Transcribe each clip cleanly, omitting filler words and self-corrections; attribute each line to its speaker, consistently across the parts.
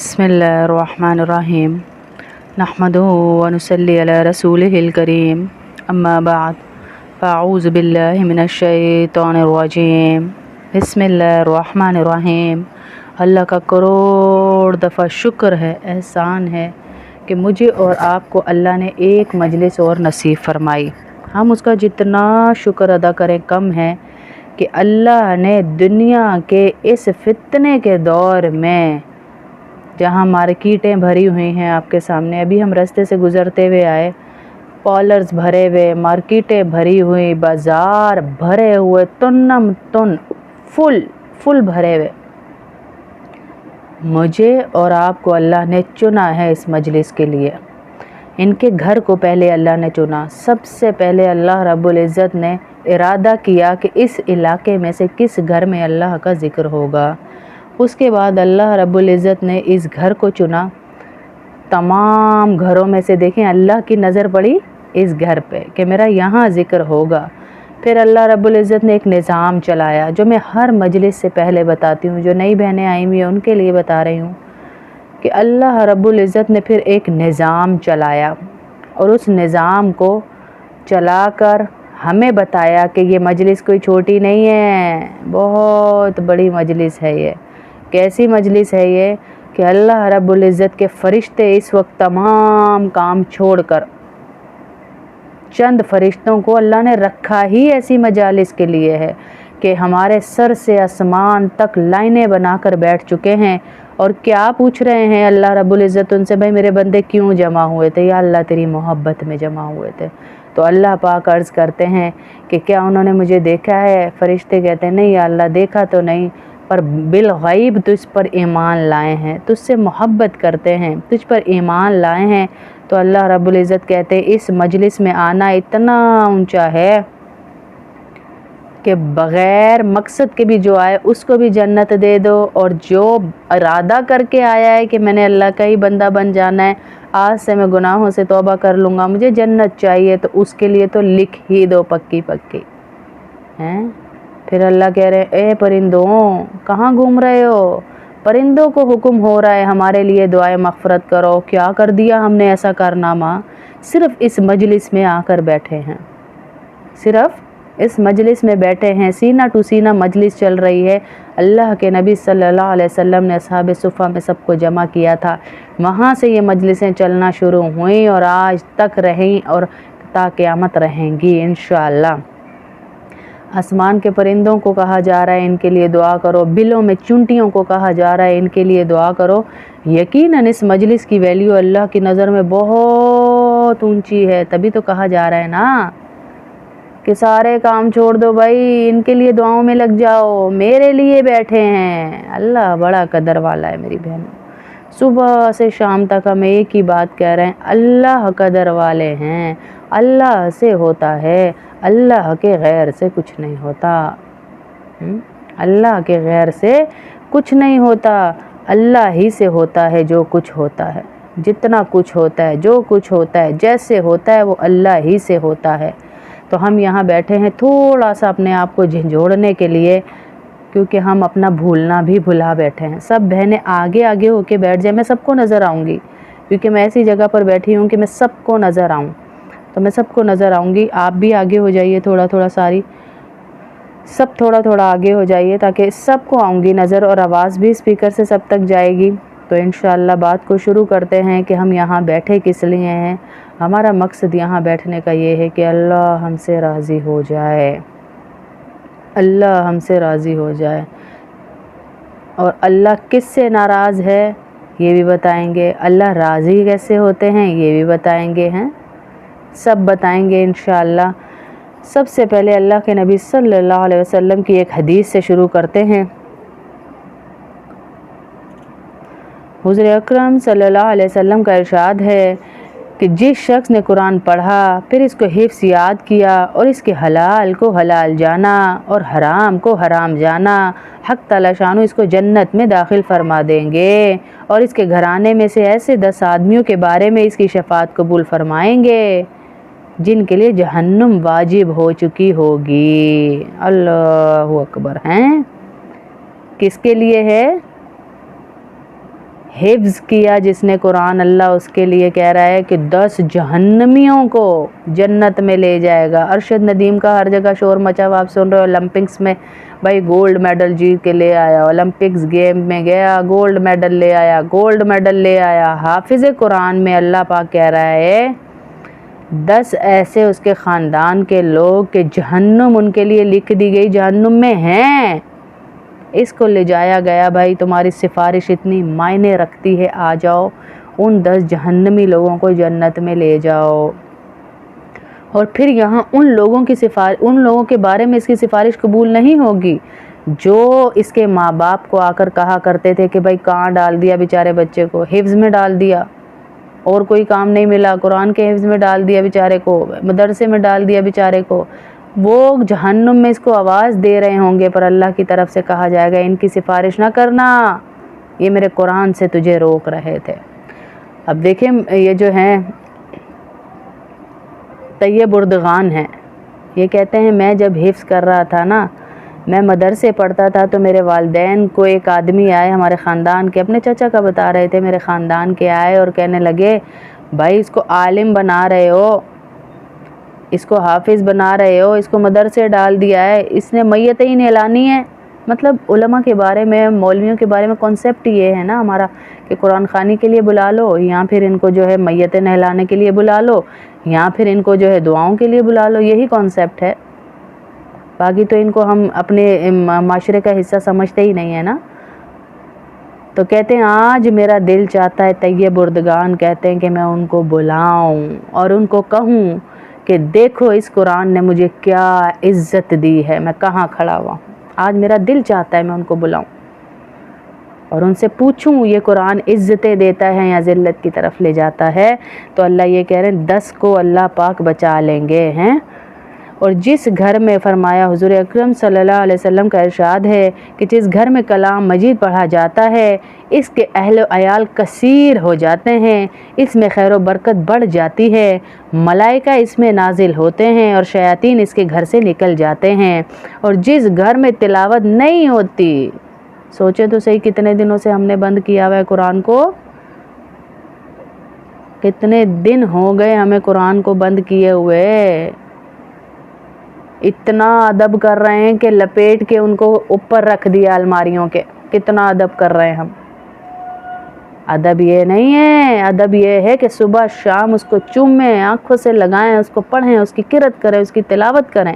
Speaker 1: बिस्मिल्लाहिर्रहमानिर्रहीम नहमदुहु व नुसल्ली अला रसूलिहिल करीम अम्मा बाद फ़अऊज़ु बिल्लाहि मिनश शैतानिर्रजीम बिस्मिल्लाहिर्रहमानिर्रहीम। अल्लाह का करोड़ दफ़ा शुक्र है, एहसान है कि मुझे और आपको अल्लाह ने एक मजलिस और नसीब फरमाई। हम उसका जितना शुक्र अदा करें कम है कि अल्लाह ने दुनिया के इस फितने के दौर में, जहाँ मार्केटें भरी हुई हैं आपके सामने, अभी हम रास्ते से गुज़रते हुए आए, पॉलर्स भरे हुए, मार्केटें भरी हुई, बाज़ार भरे हुए, तुन्नम तुन फुल भरे हुए, मुझे और आपको अल्लाह ने चुना है इस मजलिस के लिए। इनके घर को पहले अल्लाह ने चुना। सबसे पहले अल्लाह रब्बुल इज़्ज़त ने इरादा किया कि इस इलाके में से किस घर में अल्लाह का ज़िक्र होगा। उसके बाद अल्लाह रब्बुल इज़्ज़त ने इस घर को चुना। तमाम घरों में से देखें अल्लाह की नज़र पड़ी इस घर पे कि मेरा यहाँ ज़िक्र होगा। फिर अल्लाह रब्बुल इज़्ज़त ने एक निज़ाम चलाया जो मैं हर मजलिस से पहले बताती हूँ। जो नई बहनें आई हुई हैं उनके लिए बता रही हूँ कि अल्लाह रब्बुल इज़्ज़त ने फिर एक निज़ाम चलाया और उस निज़ाम को चलाकर हमें बताया कि ये मजलिस कोई छोटी नहीं है, बहुत बड़ी मजलिस है। ये कैसी मजलिस है ये कि अल्लाह रब्बुल इज़्ज़त के फ़रिश्ते इस वक्त तमाम काम छोड़कर, चंद फ़रिश्तों को अल्लाह ने रखा ही ऐसी मजालिस के लिए है कि हमारे सर से आसमान तक लाइनें बनाकर बैठ चुके हैं। और क्या पूछ रहे हैं अल्लाह रब्बुल इज़्ज़त उनसे, भाई मेरे बंदे क्यों जमा हुए थे? या अल्लाह तेरी मोहब्बत में जमा हुए थे। तो अल्लाह पाक अर्ज़ करते हैं कि क्या उन्होंने मुझे देखा है? फ़रिश्ते कहते हैं नहीं या अल्लाह, देखा तो नहीं, पर बिलग़ैब तुझ पर ईमान लाए हैं, तुझसे मोहब्बत करते हैं, तुझ पर ईमान लाए हैं। तो अल्लाह रब्बुल इज़्ज़त कहते हैं इस मजलिस में आना इतना ऊंचा है कि बग़ैर मकसद के भी जो आए उसको भी जन्नत दे दो, और जो इरादा करके आया है कि मैंने अल्लाह का ही बंदा बन जाना है, आज से मैं गुनाहों से तौबा कर लूँगा, मुझे जन्नत चाहिए, तो उसके लिए तो लिख ही दो पक्की पक्की हैं। फिर अल्लाह कह रहे हैं ए परिंदों कहाँ घूम रहे हो? परिंदों को हुक्म हो रहा है हमारे लिए दुआए मग़फ़िरत करो। क्या कर दिया हमने ऐसा कारनामा? सिर्फ़ इस मजलिस में आकर बैठे हैं, सिर्फ़ इस मजलिस में बैठे हैं, सीना टू सीना मजलिस चल रही है। अल्लाह के नबी सल्लल्लाहु अलैहि वसल्लम ने असहाबे सुफ़ा में सबको जमा किया था, वहाँ से ये मजलिसें चलना शुरू हुई और आज तक रहीं और ता क़यामत रहेंगी इंशाअल्लाह। आसमान के परिंदों को कहा जा रहा है इनके लिए दुआ करो, बिलों में चुंटियों को कहा जा रहा है इनके लिए दुआ करो। यकीनन इस मजलिस की वैल्यू अल्लाह की नज़र में बहुत ऊंची है, तभी तो कहा जा रहा है ना कि सारे काम छोड़ दो भाई, इनके लिए दुआओं में लग जाओ, मेरे लिए बैठे हैं। अल्लाह बड़ा कदर वाला है मेरी बहनों। सुबह से शाम तक हम एक ही बात कह रहे हैं, अल्लाह कदर वाले हैं, अल्लाह से होता है, अल्लाह के गैर से कुछ नहीं होता। अल्लाह के गैर से कुछ नहीं होता, अल्लाह ही से होता है जो कुछ होता है, जितना कुछ होता है, जो कुछ होता है, जैसे होता है वो अल्लाह ही से होता है। तो हम यहाँ बैठे हैं थोड़ा सा अपने आप को झंझोड़ने के लिए, क्योंकि हम अपना भूलना भी भुला बैठे हैं। सब बहनें आगे आगे होके बैठ जाए, मैं सबको नज़र आऊँगी, क्योंकि मैं ऐसी जगह पर बैठी हूँ कि मैं सबको नज़र आऊँ, तो मैं सबको नज़र आऊँगी। आप भी आगे हो जाइए थोड़ा थोड़ा, सारी सब थोड़ा थोड़ा आगे हो जाइए ताकि सबको आऊँगी नज़र, और आवाज़ भी स्पीकर से सब तक जाएगी। तो इंशाअल्लाह बात को शुरू करते हैं कि हम यहाँ बैठे किस लिए हैं। हमारा मकसद यहाँ बैठने का ये है कि अल्लाह हमसे राज़ी हो जाए, अल्लाह हमसे राज़ी हो जाए। और अल्लाह किससे नाराज़ है ये भी बताएंगे, अल्लाह राज़ी कैसे होते हैं ये भी बताएंगे, हैं सब बताएंगे इंशाअल्लाह। सबसे पहले अल्लाह के नबी सल्लल्लाहु अलैहि वसल्लम की एक हदीस से शुरू करते हैं। हुज़ूर अकरम सल्लल्लाहु अलैहि वसल्लम का इरशाद है कि जिस शख्स ने कुरान पढ़ा, फिर इसको हिफ्ज़ याद किया और इसके हलाल को हलाल जाना और हराम को हराम जाना, हक़ तआला शानो इसको जन्नत में दाखिल फरमा देंगे और इसके घराने में से ऐसे 10 आदमियों के बारे में इसकी शफ़ाअत कबूल फरमाएंगे जिनके लिए जहन्नुम वाजिब हो चुकी होगी। अल्लाहु अकबर। हैं किसके लिए है? حفظ کیا جس نے قرآن، اللہ اس کے لیے کہہ رہا ہے کہ 10 جہنمیوں کو جنت میں لے جائے گا۔ ارشد ندیم کا ہر جگہ شور مچا ہوا، آپ سن رہے ہو، اولمپکس میں بھائی گولڈ میڈل جیت کے لے آیا، اولمپکس گیم میں گیا گولڈ میڈل لے آیا، گولڈ میڈل لے آیا۔ حافظ قرآن میں اللہ پاک کہہ رہا ہے 10 ایسے اس کے خاندان کے لوگ کہ جہنم ان کے لیے لکھ دی گئی، جہنم میں ہیں، اس کو لے جایا گیا۔ بھائی تمہاری سفارش اتنی معنی رکھتی ہے، آ جاؤ ان 10 جہنمی لوگوں کو جنت میں لے جاؤ۔ اور پھر یہاں ان لوگوں کے بارے میں اس کی سفارش قبول نہیں ہوگی جو اس کے ماں باپ کو آ کر کہا کرتے تھے کہ بھائی کہاں ڈال دیا بیچارے بچے کو، حفظ میں ڈال دیا، اور کوئی کام نہیں ملا، قرآن کے حفظ میں ڈال دیا بیچارے کو، مدرسے میں ڈال دیا بیچارے کو۔ وہ جہنم میں اس کو آواز دے رہے ہوں گے، پر اللہ کی طرف سے کہا جائے گا ان کی سفارش نہ کرنا، یہ میرے قرآن سے تجھے روک رہے تھے۔ اب دیکھیں یہ جو ہیں طیب اردغان ہیں، یہ کہتے ہیں میں جب حفظ کر رہا تھا نا، میں مدرسے پڑھتا تھا تو میرے والدین کو ایک آدمی آئے ہمارے خاندان کے، اپنے چچا کا بتا رہے تھے، میرے خاندان کے آئے اور کہنے لگے بھائی اس کو عالم بنا رہے ہو، اس کو حافظ بنا رہے ہو، اس کو مدرسے ڈال دیا ہے، اس نے میتیں ہی نہلانی ہے۔ مطلب علماء کے بارے میں، مولویوں کے بارے میں کنسیپٹ یہ ہے نا ہمارا کہ قرآن خوانی کے لیے بلا لو، یا پھر ان کو جو ہے میتیں نہلانے کے لیے بلا لو، یا پھر ان کو جو ہے دعاؤں کے لیے بلا لو، یہی کنسیپٹ ہے۔ باقی تو ان کو ہم اپنے معاشرے کا حصہ سمجھتے ہی نہیں ہے نا۔ تو کہتے ہیں آج میرا دل چاہتا ہے، طیب اردگان کہتے ہیں کہ میں ان کو بلاؤں اور ان کو کہوں کہ دیکھو اس قرآن نے مجھے کیا عزت دی ہے، میں کہاں کھڑا ہوا ہوں۔ آج میرا دل چاہتا ہے میں ان کو بلاؤں اور ان سے پوچھوں یہ قرآن عزتیں دیتا ہے یا ذلت کی طرف لے جاتا ہے۔ تو اللہ یہ کہہ رہے ہیں 10 کو اللہ پاک بچا لیں گے ہیں۔ اور جس گھر میں، فرمایا حضور اکرم صلی اللہ علیہ وسلم کا ارشاد ہے کہ جس گھر میں کلام مجید پڑھا جاتا ہے اس کے اہل و عیال کثیر ہو جاتے ہیں، اس میں خیر و برکت بڑھ جاتی ہے، ملائکہ اس میں نازل ہوتے ہیں اور شیاطین اس کے گھر سے نکل جاتے ہیں۔ اور جس گھر میں تلاوت نہیں ہوتی، سوچے تو صحیح کتنے دنوں سے ہم نے بند کیا ہوا ہے قرآن کو، کتنے دن ہو گئے ہمیں قرآن کو بند کیے ہوئے، اتنا ادب کر رہے ہیں کہ لپیٹ کے ان کو اوپر رکھ دیا الماریوں کے، کتنا ادب کر رہے ہیں ہم۔ ادب یہ نہیں ہے، ادب یہ ہے کہ صبح شام اس کو چومیں، آنکھوں سے لگائیں، اس کو پڑھیں، اس کی قرأت کریں، اس کی تلاوت کریں۔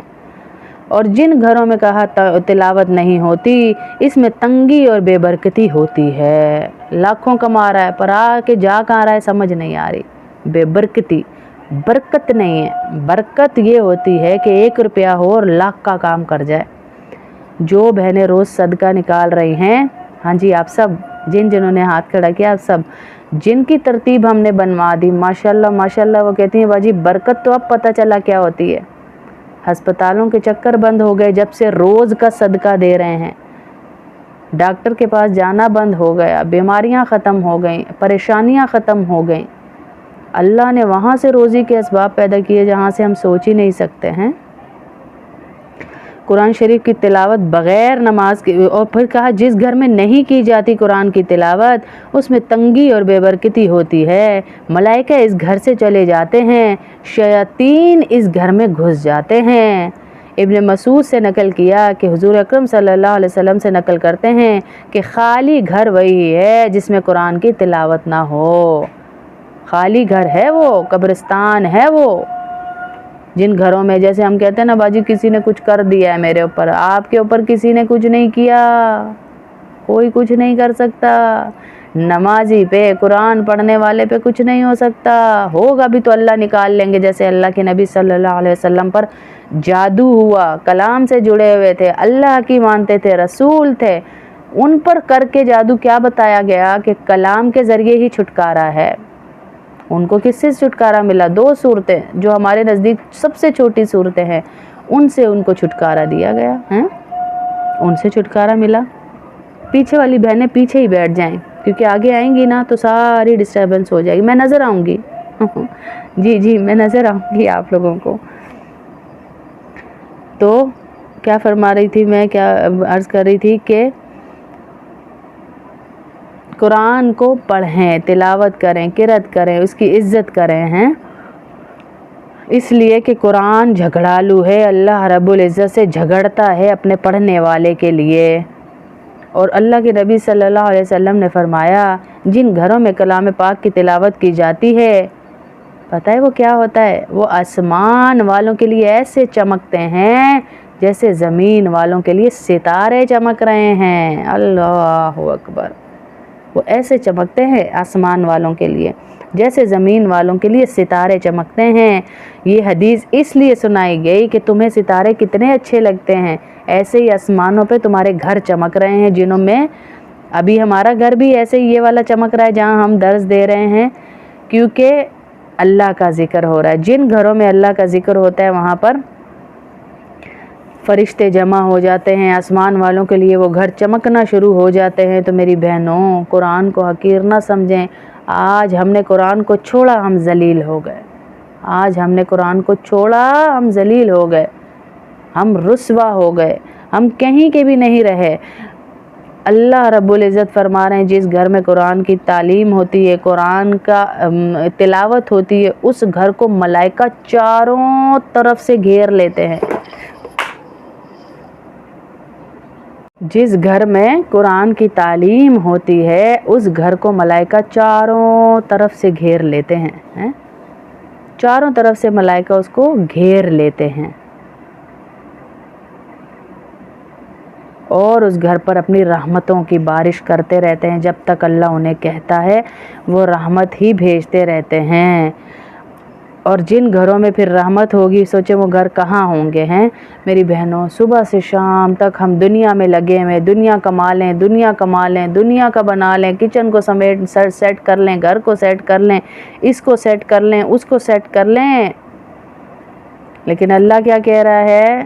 Speaker 1: اور جن گھروں میں کہا تلاوت نہیں ہوتی اس میں تنگی اور بے برکتی ہوتی ہے، لاکھوں کما رہا ہے پر آ کے جا کہاں رہا ہے سمجھ نہیں آ رہی، بے برکتی، برکت نہیں ہے۔ برکت یہ ہوتی ہے کہ 1 روپیہ ہو اور لاکھ کا کام کر جائے۔ جو بہنیں روز صدقہ نکال رہی ہیں، ہاں جی آپ سب جنہوں نے ہاتھ کھڑا کیا، آپ سب جن کی ترتیب ہم نے بنوا دی، ماشاءاللہ ماشاءاللہ، وہ کہتی ہیں باجی برکت تو اب پتہ چلا کیا ہوتی ہے۔ ہسپتالوں کے چکر بند ہو گئے جب سے روز کا صدقہ دے رہے ہیں، ڈاکٹر کے پاس جانا بند ہو گیا، بیماریاں ختم ہو گئیں، پریشانیاں ختم ہو گئیں۔ اللہ نے وہاں سے روزی کے اسباب پیدا کیے جہاں سے ہم سوچ ہی نہیں سکتے ہیں۔ قرآن شریف کی تلاوت بغیر نماز کے، اور پھر کہا جس گھر میں نہیں کی جاتی قرآن کی تلاوت اس میں تنگی اور بے برکتی ہوتی ہے، ملائکہ اس گھر سے چلے جاتے ہیں، شیاطین اس گھر میں گھس جاتے ہیں۔ ابن مسعود سے نقل کیا کہ حضور اکرم صلی اللہ علیہ وسلم سے نقل کرتے ہیں کہ خالی گھر وہی ہے جس میں قرآن کی تلاوت نہ ہو، خالی گھر ہے وہ، قبرستان ہے وہ۔ جن گھروں میں جیسے ہم کہتے ہیں نا باجی کسی نے کچھ کر دیا ہے میرے اوپر، آپ کے اوپر کسی نے کچھ نہیں کیا، کوئی کچھ نہیں کر سکتا، نمازی پہ، قرآن پڑھنے والے پہ کچھ نہیں ہو سکتا، ہوگا بھی تو اللہ نکال لیں گے۔ جیسے اللہ کے نبی صلی اللہ علیہ وسلم پر جادو ہوا، کلام سے جڑے ہوئے تھے، اللہ کی مانتے تھے، رسول تھے، ان پر کر کے جادو کیا بتایا گیا کہ کلام کے ذریعے ہی چھٹکارا ہے۔ ان کو کس سے چھٹکارا ملا؟ 2 صورتیں جو ہمارے نزدیک سب سے چھوٹی صورتیں ہیں، ان سے ان کو چھٹکارا دیا گیا ہے، ان سے چھٹکارا ملا۔ پیچھے والی بہنیں پیچھے ہی بیٹھ جائیں کیونکہ آگے آئیں گی نا تو ساری ڈسٹربنس ہو جائے گی، میں نظر آؤں گی جی میں نظر آؤں گی آپ لوگوں کو۔ تو کیا فرما رہی تھی میں، کیا عرض کر رہی تھی کہ قرآن کو پڑھیں، تلاوت کریں، قرأت کریں، اس کی عزت کریں ہیں، اس لیے کہ قرآن جھگڑالو ہے، اللہ رب العزت سے جھگڑتا ہے اپنے پڑھنے والے کے لیے۔ اور اللہ کے نبی صلی اللہ علیہ وسلم نے فرمایا جن گھروں میں کلام پاک کی تلاوت کی جاتی ہے، پتہ ہے وہ کیا ہوتا ہے؟ وہ آسمان والوں کے لیے ایسے چمکتے ہیں جیسے زمین والوں کے لیے ستارے چمک رہے ہیں۔ اللہ اکبر! وہ ایسے چمکتے ہیں آسمان والوں کے لیے جیسے زمین والوں کے لیے ستارے چمکتے ہیں۔ یہ حدیث اس لیے سنائی گئی کہ تمہیں ستارے کتنے اچھے لگتے ہیں، ایسے ہی آسمانوں پہ تمہارے گھر چمک رہے ہیں، جنہوں میں ابھی ہمارا گھر بھی ایسے ہی یہ والا چمک رہا ہے جہاں ہم درس دے رہے ہیں، کیونکہ اللہ کا ذکر ہو رہا ہے۔ جن گھروں میں اللہ کا ذکر ہوتا ہے وہاں پر فرشتے جمع ہو جاتے ہیں، آسمان والوں کے لیے وہ گھر چمکنا شروع ہو جاتے ہیں۔ تو میری بہنوں، قرآن کو حقیر نہ سمجھیں۔ آج ہم نے قرآن کو چھوڑا، ہم ذلیل ہو گئے۔ آج ہم نے قرآن کو چھوڑا، ہم ذلیل ہو گئے، ہم رسوا ہو گئے، ہم کہیں کے بھی نہیں رہے۔ اللہ رب العزت فرما رہے ہیں جس گھر میں قرآن کی تعلیم ہوتی ہے، قرآن کا تلاوت ہوتی ہے، اس گھر کو ملائکہ چاروں طرف سے گھیر لیتے ہیں۔ جس گھر میں قرآن کی تعلیم ہوتی ہے اس گھر کو ملائکہ چاروں طرف سے گھیر لیتے ہیں، چاروں طرف سے ملائکہ اس کو گھیر لیتے ہیں اور اس گھر پر اپنی رحمتوں کی بارش کرتے رہتے ہیں۔ جب تک اللہ انہیں کہتا ہے وہ رحمت ہی بھیجتے رہتے ہیں۔ اور جن گھروں میں پھر رحمت ہوگی، سوچیں وہ گھر کہاں ہوں گے ہیں میری بہنوں۔ صبح سے شام تک ہم دنیا میں لگے ہوئے، دنیا کما لیں، دنیا کما لیں، دنیا کا بنا لیں، کچن کو سیٹ کر لیں، گھر کو سیٹ کر لیں، اس کو سیٹ کر لیں، اس کو سیٹ کر لیں، لیکن اللہ کیا کہہ رہا ہے؟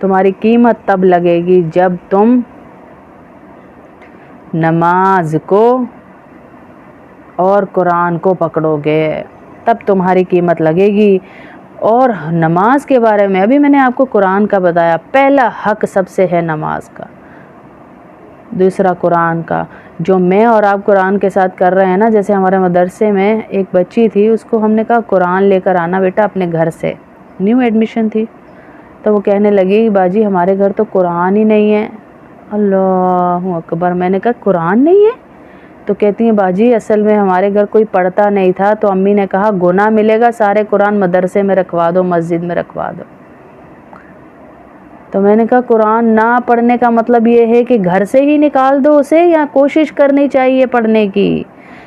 Speaker 1: تمہاری قیمت تب لگے گی جب تم نماز کو اور قرآن کو پکڑو گے، تب تمہاری قیمت لگے گی۔ اور نماز کے بارے میں ابھی میں نے آپ کو قرآن کا بتایا، پہلا حق سب سے ہے نماز کا، دوسرا قرآن کا۔ جو میں اور آپ قرآن کے ساتھ کر رہے ہیں نا، جیسے ہمارے مدرسے میں ایک بچی تھی، اس کو ہم نے کہا قرآن لے کر آنا بیٹا اپنے گھر سے، نیو ایڈمیشن تھی، تو وہ کہنے لگی باجی ہمارے گھر تو قرآن ہی نہیں ہے۔ اللہ اکبر! میں نے کہا قرآن نہیں ہے؟ تو کہتی ہیں باجی اصل میں ہمارے گھر کوئی پڑھتا نہیں تھا، تو امی نے کہا گناہ ملے گا، سارے قرآن مدرسے میں رکھوا دو، مسجد میں رکھوا دو۔ تو میں نے کہا قرآن نہ پڑھنے کا مطلب یہ ہے کہ گھر سے ہی نکال دو اسے، یا کوشش کرنی چاہیے پڑھنے کی؟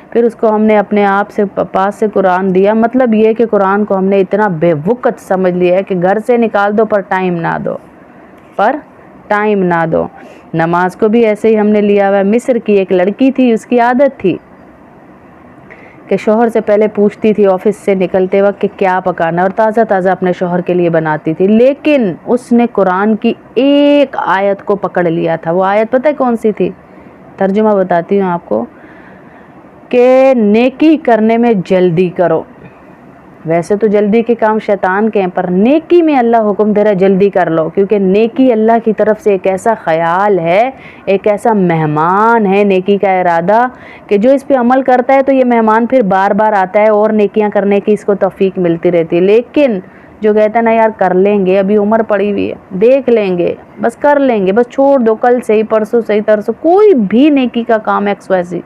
Speaker 1: پھر اس کو ہم نے اپنے آپ سے پاس سے قرآن دیا۔ مطلب یہ کہ قرآن کو ہم نے اتنا بے وقت سمجھ لیا ہے کہ گھر سے نکال دو پر ٹائم نہ دو۔ نماز کو بھی ایسے ہی ہم نے لیا ہوا ہے۔ مصر کی ایک لڑکی تھی، اس کی عادت تھی کہ شوہر سے پہلے پوچھتی تھی آفس سے نکلتے وقت کہ کیا پکانا، اور تازہ تازہ اپنے شوہر کے لیے بناتی تھی، لیکن اس نے قرآن کی ایک آیت کو پکڑ لیا تھا۔ وہ آیت پتہ ہے کون سی تھی؟ ترجمہ بتاتی ہوں آپ کو، کہ نیکی کرنے میں جلدی کرو۔ ویسے تو جلدی کے کام شیطان کے ہیں، پر نیکی میں اللہ حکم دے رہا ہے جلدی کر لو، کیونکہ نیکی اللہ کی طرف سے ایک ایسا خیال ہے، ایک ایسا مہمان ہے نیکی کا ارادہ، کہ جو اس پہ عمل کرتا ہے تو یہ مہمان پھر بار بار آتا ہے اور نیکیاں کرنے کی اس کو توفیق ملتی رہتی ہے۔ لیکن جو کہتا ہے نا یار کر لیں گے، ابھی عمر پڑی ہوئی ہے، دیکھ لیں گے، بس کر لیں گے، بس چھوڑ دو، کل سے ہی، پرسوں سے ہی، ترسوں، کوئی بھی نیکی کا کام ایکس ویسی،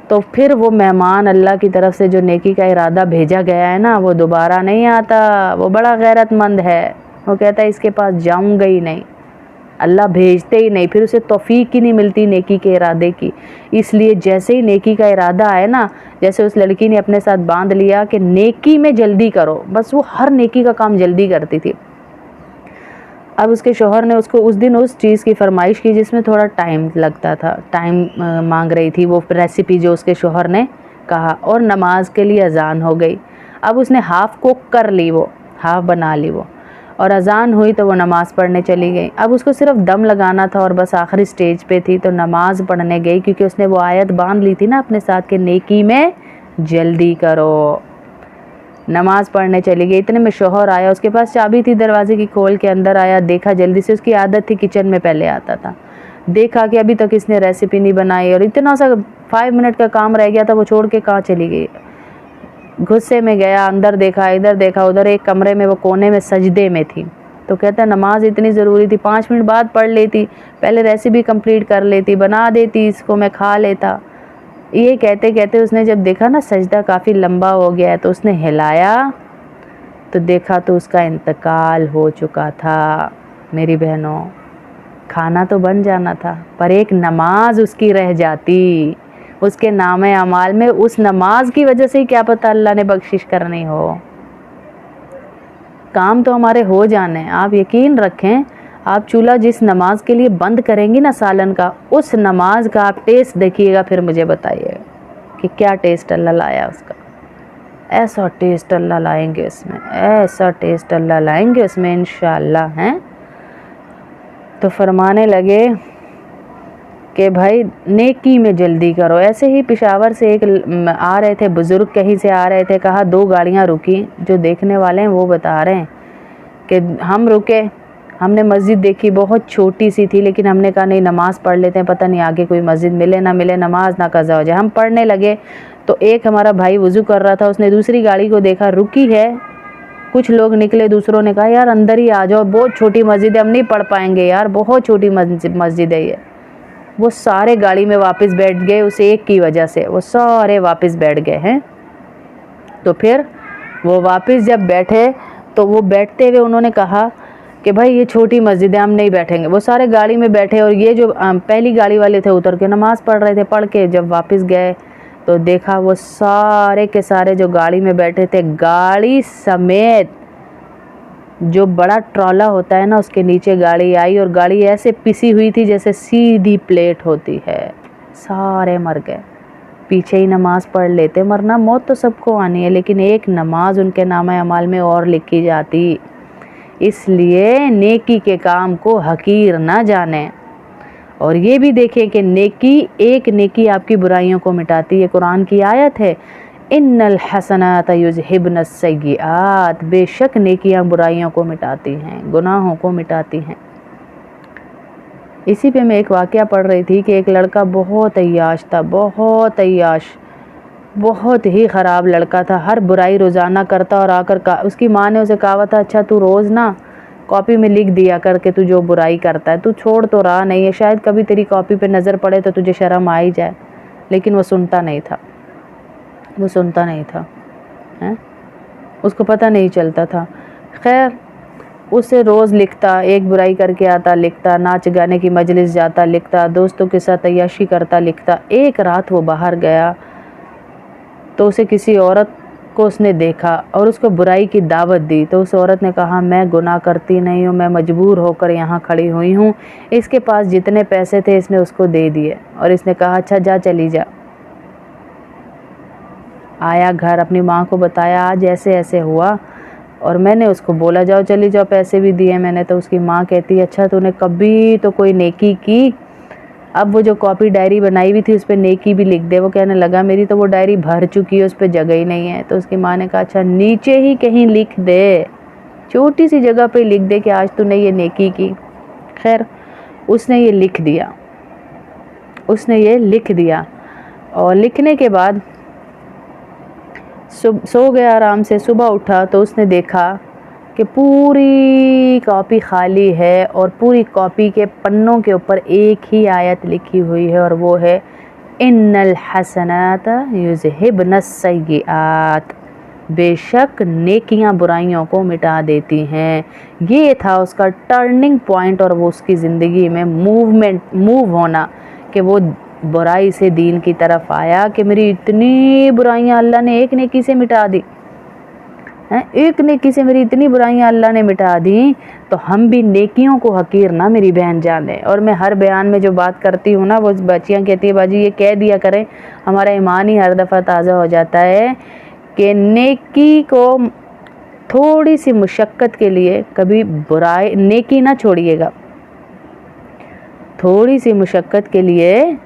Speaker 1: تو پھر وہ مہمان اللہ کی طرف سے جو نیکی کا ارادہ بھیجا گیا ہے نا، وہ دوبارہ نہیں آتا۔ وہ بڑا غیرت مند ہے، وہ کہتا ہے اس کے پاس جاؤں گا ہی نہیں، اللہ بھیجتے ہی نہیں، پھر اسے توفیق ہی نہیں ملتی نیکی کے ارادے کی۔ اس لیے جیسے ہی نیکی کا ارادہ آئے نا، جیسے اس لڑکی نے اپنے ساتھ باندھ لیا کہ نیکی میں جلدی کرو، بس وہ ہر نیکی کا کام جلدی کرتی تھی۔ اب اس کے شوہر نے اس کو اس دن اس چیز کی فرمائش کی جس میں تھوڑا ٹائم لگتا تھا، ٹائم مانگ رہی تھی وہ ریسیپی جو اس کے شوہر نے کہا، اور نماز کے لیے اذان ہو گئی۔ اب اس نے ہاف کوک کر لی، وہ ہاف بنا لی وہ، اور اذان ہوئی تو وہ نماز پڑھنے چلی گئی۔ اب اس کو صرف دم لگانا تھا اور بس آخری سٹیج پہ تھی، تو نماز پڑھنے گئی کیونکہ اس نے وہ آیت باندھ لی تھی نا اپنے ساتھ کہ نیکی میں جلدی کرو۔ نماز پڑھنے چلی گئی، اتنے میں شوہر آیا، اس کے پاس چابی تھی دروازے کی، کھول کے اندر آیا، دیکھا جلدی سے، اس کی عادت تھی کچن میں پہلے آتا تھا، देखा कि अभी तक इसने रेसिपी नहीं बनाई और इतना सा 5 मिनट का काम रह गया था, वो छोड़ के कहाँ चली गई। गुस्से में गया, अंदर देखा, इधर देखा, उधर, एक कमरे में वो कोने में सजदे में थी। तो कहता नमाज इतनी ज़रूरी थी, 5 मिनट बाद पढ़ लेती, पहले रेसिपी कंप्लीट कर लेती, बना देती, इसको मैं खा लेता। ये कहते कहते उसने जब देखा ना सजदा काफ़ी लंबा हो गया है, तो उसने हिलाया तो देखा तो उसका इंतकाल हो चुका था। मेरी बहनों, खाना तो बन जाना था, पर एक नमाज उसकी रह जाती, उसके नामे अमाल में उस नमाज की वजह से ही क्या पता अल्लाह ने बख्शिश करनी हो। काम तो हमारे हो जाने, आप यकीन रखें। आप चूल्हा जिस नमाज के लिए बंद करेंगी ना सालन का, उस नमाज का आप टेस्ट देखिएगा, फिर मुझे बताइएगा कि क्या टेस्ट अल्लाह लाया उसका। ऐसा टेस्ट अल्लाह लाएंगे उसमें, ऐसा टेस्ट अल्लाह लाएंगे उसमें इंशाअल्लाह हैं। तो फरमाने लगे कि भाई नेकी में जल्दी करो। ऐसे ही पेशावर से एक आ रहे थे बुज़ुर्ग, कहीं से आ रहे थे, कहा 2 गाड़ियाँ रुकी। जो देखने वाले हैं वो बता रहे हैं कि हम रुके, हमने मस्जिद देखी, बहुत छोटी सी थी, लेकिन हमने कहा नहीं नमाज़ पढ़ लेते हैं, पता नहीं आगे कोई मस्जिद मिले ना मिले, नमाज ना कज़ा हो जाए। हम पढ़ने लगे तो एक हमारा भाई वज़ू कर रहा था, उसने दूसरी गाड़ी को देखा, रुकी है। कुछ लोग निकले, दूसरों ने कहा यार अंदर ही आ जाओ, बहुत छोटी मस्जिद है, हम नहीं पढ़ पाएंगे यार, बहुत छोटी मस्जिद है ये। वो सारे गाड़ी में वापस बैठ गए, उस एक की वजह से वो सारे वापस बैठ गए हैं। तो फिर वो वापस जब बैठे तो वो बैठते हुए उन्होंने कहा कि भाई ये छोटी मस्जिद है, हम नहीं बैठेंगे। वो सारे गाड़ी में बैठे और ये जो पहली गाड़ी वाले थे उतर के नमाज़ पढ़ रहे थे। पढ़ के जब वापस गए तो देखा वो सारे के सारे जो गाड़ी में बैठे थे, गाड़ी समेत जो बड़ा ट्रॉला होता है ना, उसके नीचे गाड़ी आई और गाड़ी ऐसे पिसी हुई थी जैसे सीधी प्लेट होती है। सारे मर गए। पीछे ही नमाज़ पढ़ लेते, मरना मौत तो सबको आनी है, लेकिन एक नमाज उनके नामे अमाल में और लिखी जाती। इसलिए नेकी के काम को हकीर ना जाने। और ये भी देखें कि नेकी, एक नेकी आपकी बुराइयों को मिटाती है। कुरान की आयत है, इन्नल हसनात युज़हिबन सय्यिआत, बेशक नेकियां बुराइयों को मिटाती हैं, गुनाहों को मिटाती हैं। इसी पे मैं एक वाक़या पढ़ रही थी कि एक लड़का बहुत अय्याश था, बहुत अय्याश, बहुत ही ख़राब लड़का था। हर बुराई रोज़ाना करता और आकर उसकी माँ ने उसे कहा था अच्छा तू रोज़ ना कॉपी में लिख दिया करके तू जो बुराई करता है, तू छोड़ तो रहा नहीं है, शायद कभी तेरी कॉपी पे नज़र पड़े तो तुझे शर्म आ ही जाए। लेकिन वो सुनता नहीं था, वो सुनता नहीं था, हैं? उसको पता नहीं चलता था। खैर उसे रोज़ लिखता, एक बुराई करके आता लिखता, नाच गाने की मजलिस जाता लिखता, दोस्तों के साथ अय्याशी करता लिखता। एक रात वो बाहर गया तो उसे किसी औरत को उसने देखा और उसको बुराई की दावत दी। तो उस औरत ने कहा मैं गुनाह करती नहीं हूँ, मैं मजबूर होकर यहाँ खड़ी हुई हूँ। इसके पास जितने पैसे थे इसने उसको दे दिए और इसने कहा अच्छा जा चली जा। आया घर, अपनी माँ को बताया आज ऐसे ऐसे हुआ और मैंने उसको बोला जाओ चली जाओ, पैसे भी दिए मैंने। तो उसकी माँ कहती अच्छा तूने कभी तो कोई नेकी की? अब वो जो कॉपी डायरी बनाई हुई थी उस पर नेकी भी लिख दे। वो कहने लगा मेरी तो वो डायरी भर चुकी है, उस पर जगह ही नहीं है। तो उसकी माँ ने कहा अच्छा नीचे ही कहीं लिख दे, छोटी सी जगह पे लिख दे कि आज तूने ये नेकी की। खैर उसने ये लिख दिया, उसने ये लिख दिया और लिखने के बाद सो गया आराम से। सुबह उठा तो उसने देखा कि पूरी कॉपी खाली है और पूरी कॉपी के पन्नों के ऊपर एक ही आयत लिखी हुई है और वो है इन्नल हसनात युज़हिबन सय्यिआत, बेशक नेकियां बुराइयों को मिटा देती हैं। ये था उसका टर्निंग पॉइंट और वो उसकी ज़िंदगी में मूव होना कि वो बुराई से दीन की तरफ आया कि मेरी इतनी बुराइयां अल्लाह ने एक नेकी से मिटा दी हैं, एक नेकी से मेरी इतनी बुराइयां अल्लाह ने मिटा दी। तो हम भी नेकियों को हकीर ना मेरी बहन जाने। और मैं हर बयान में जो बात करती हूँ ना, वो बच्चियाँ कहती है बाजी ये कह दिया करें, हमारा ईमान ही हर दफ़ा ताज़ा हो जाता है कि नेकी को थोड़ी सी मुशक्क़त के लिए कभी बुराई नेकी ना छोड़िएगा, थोड़ी सी मुशक्क़त के लिए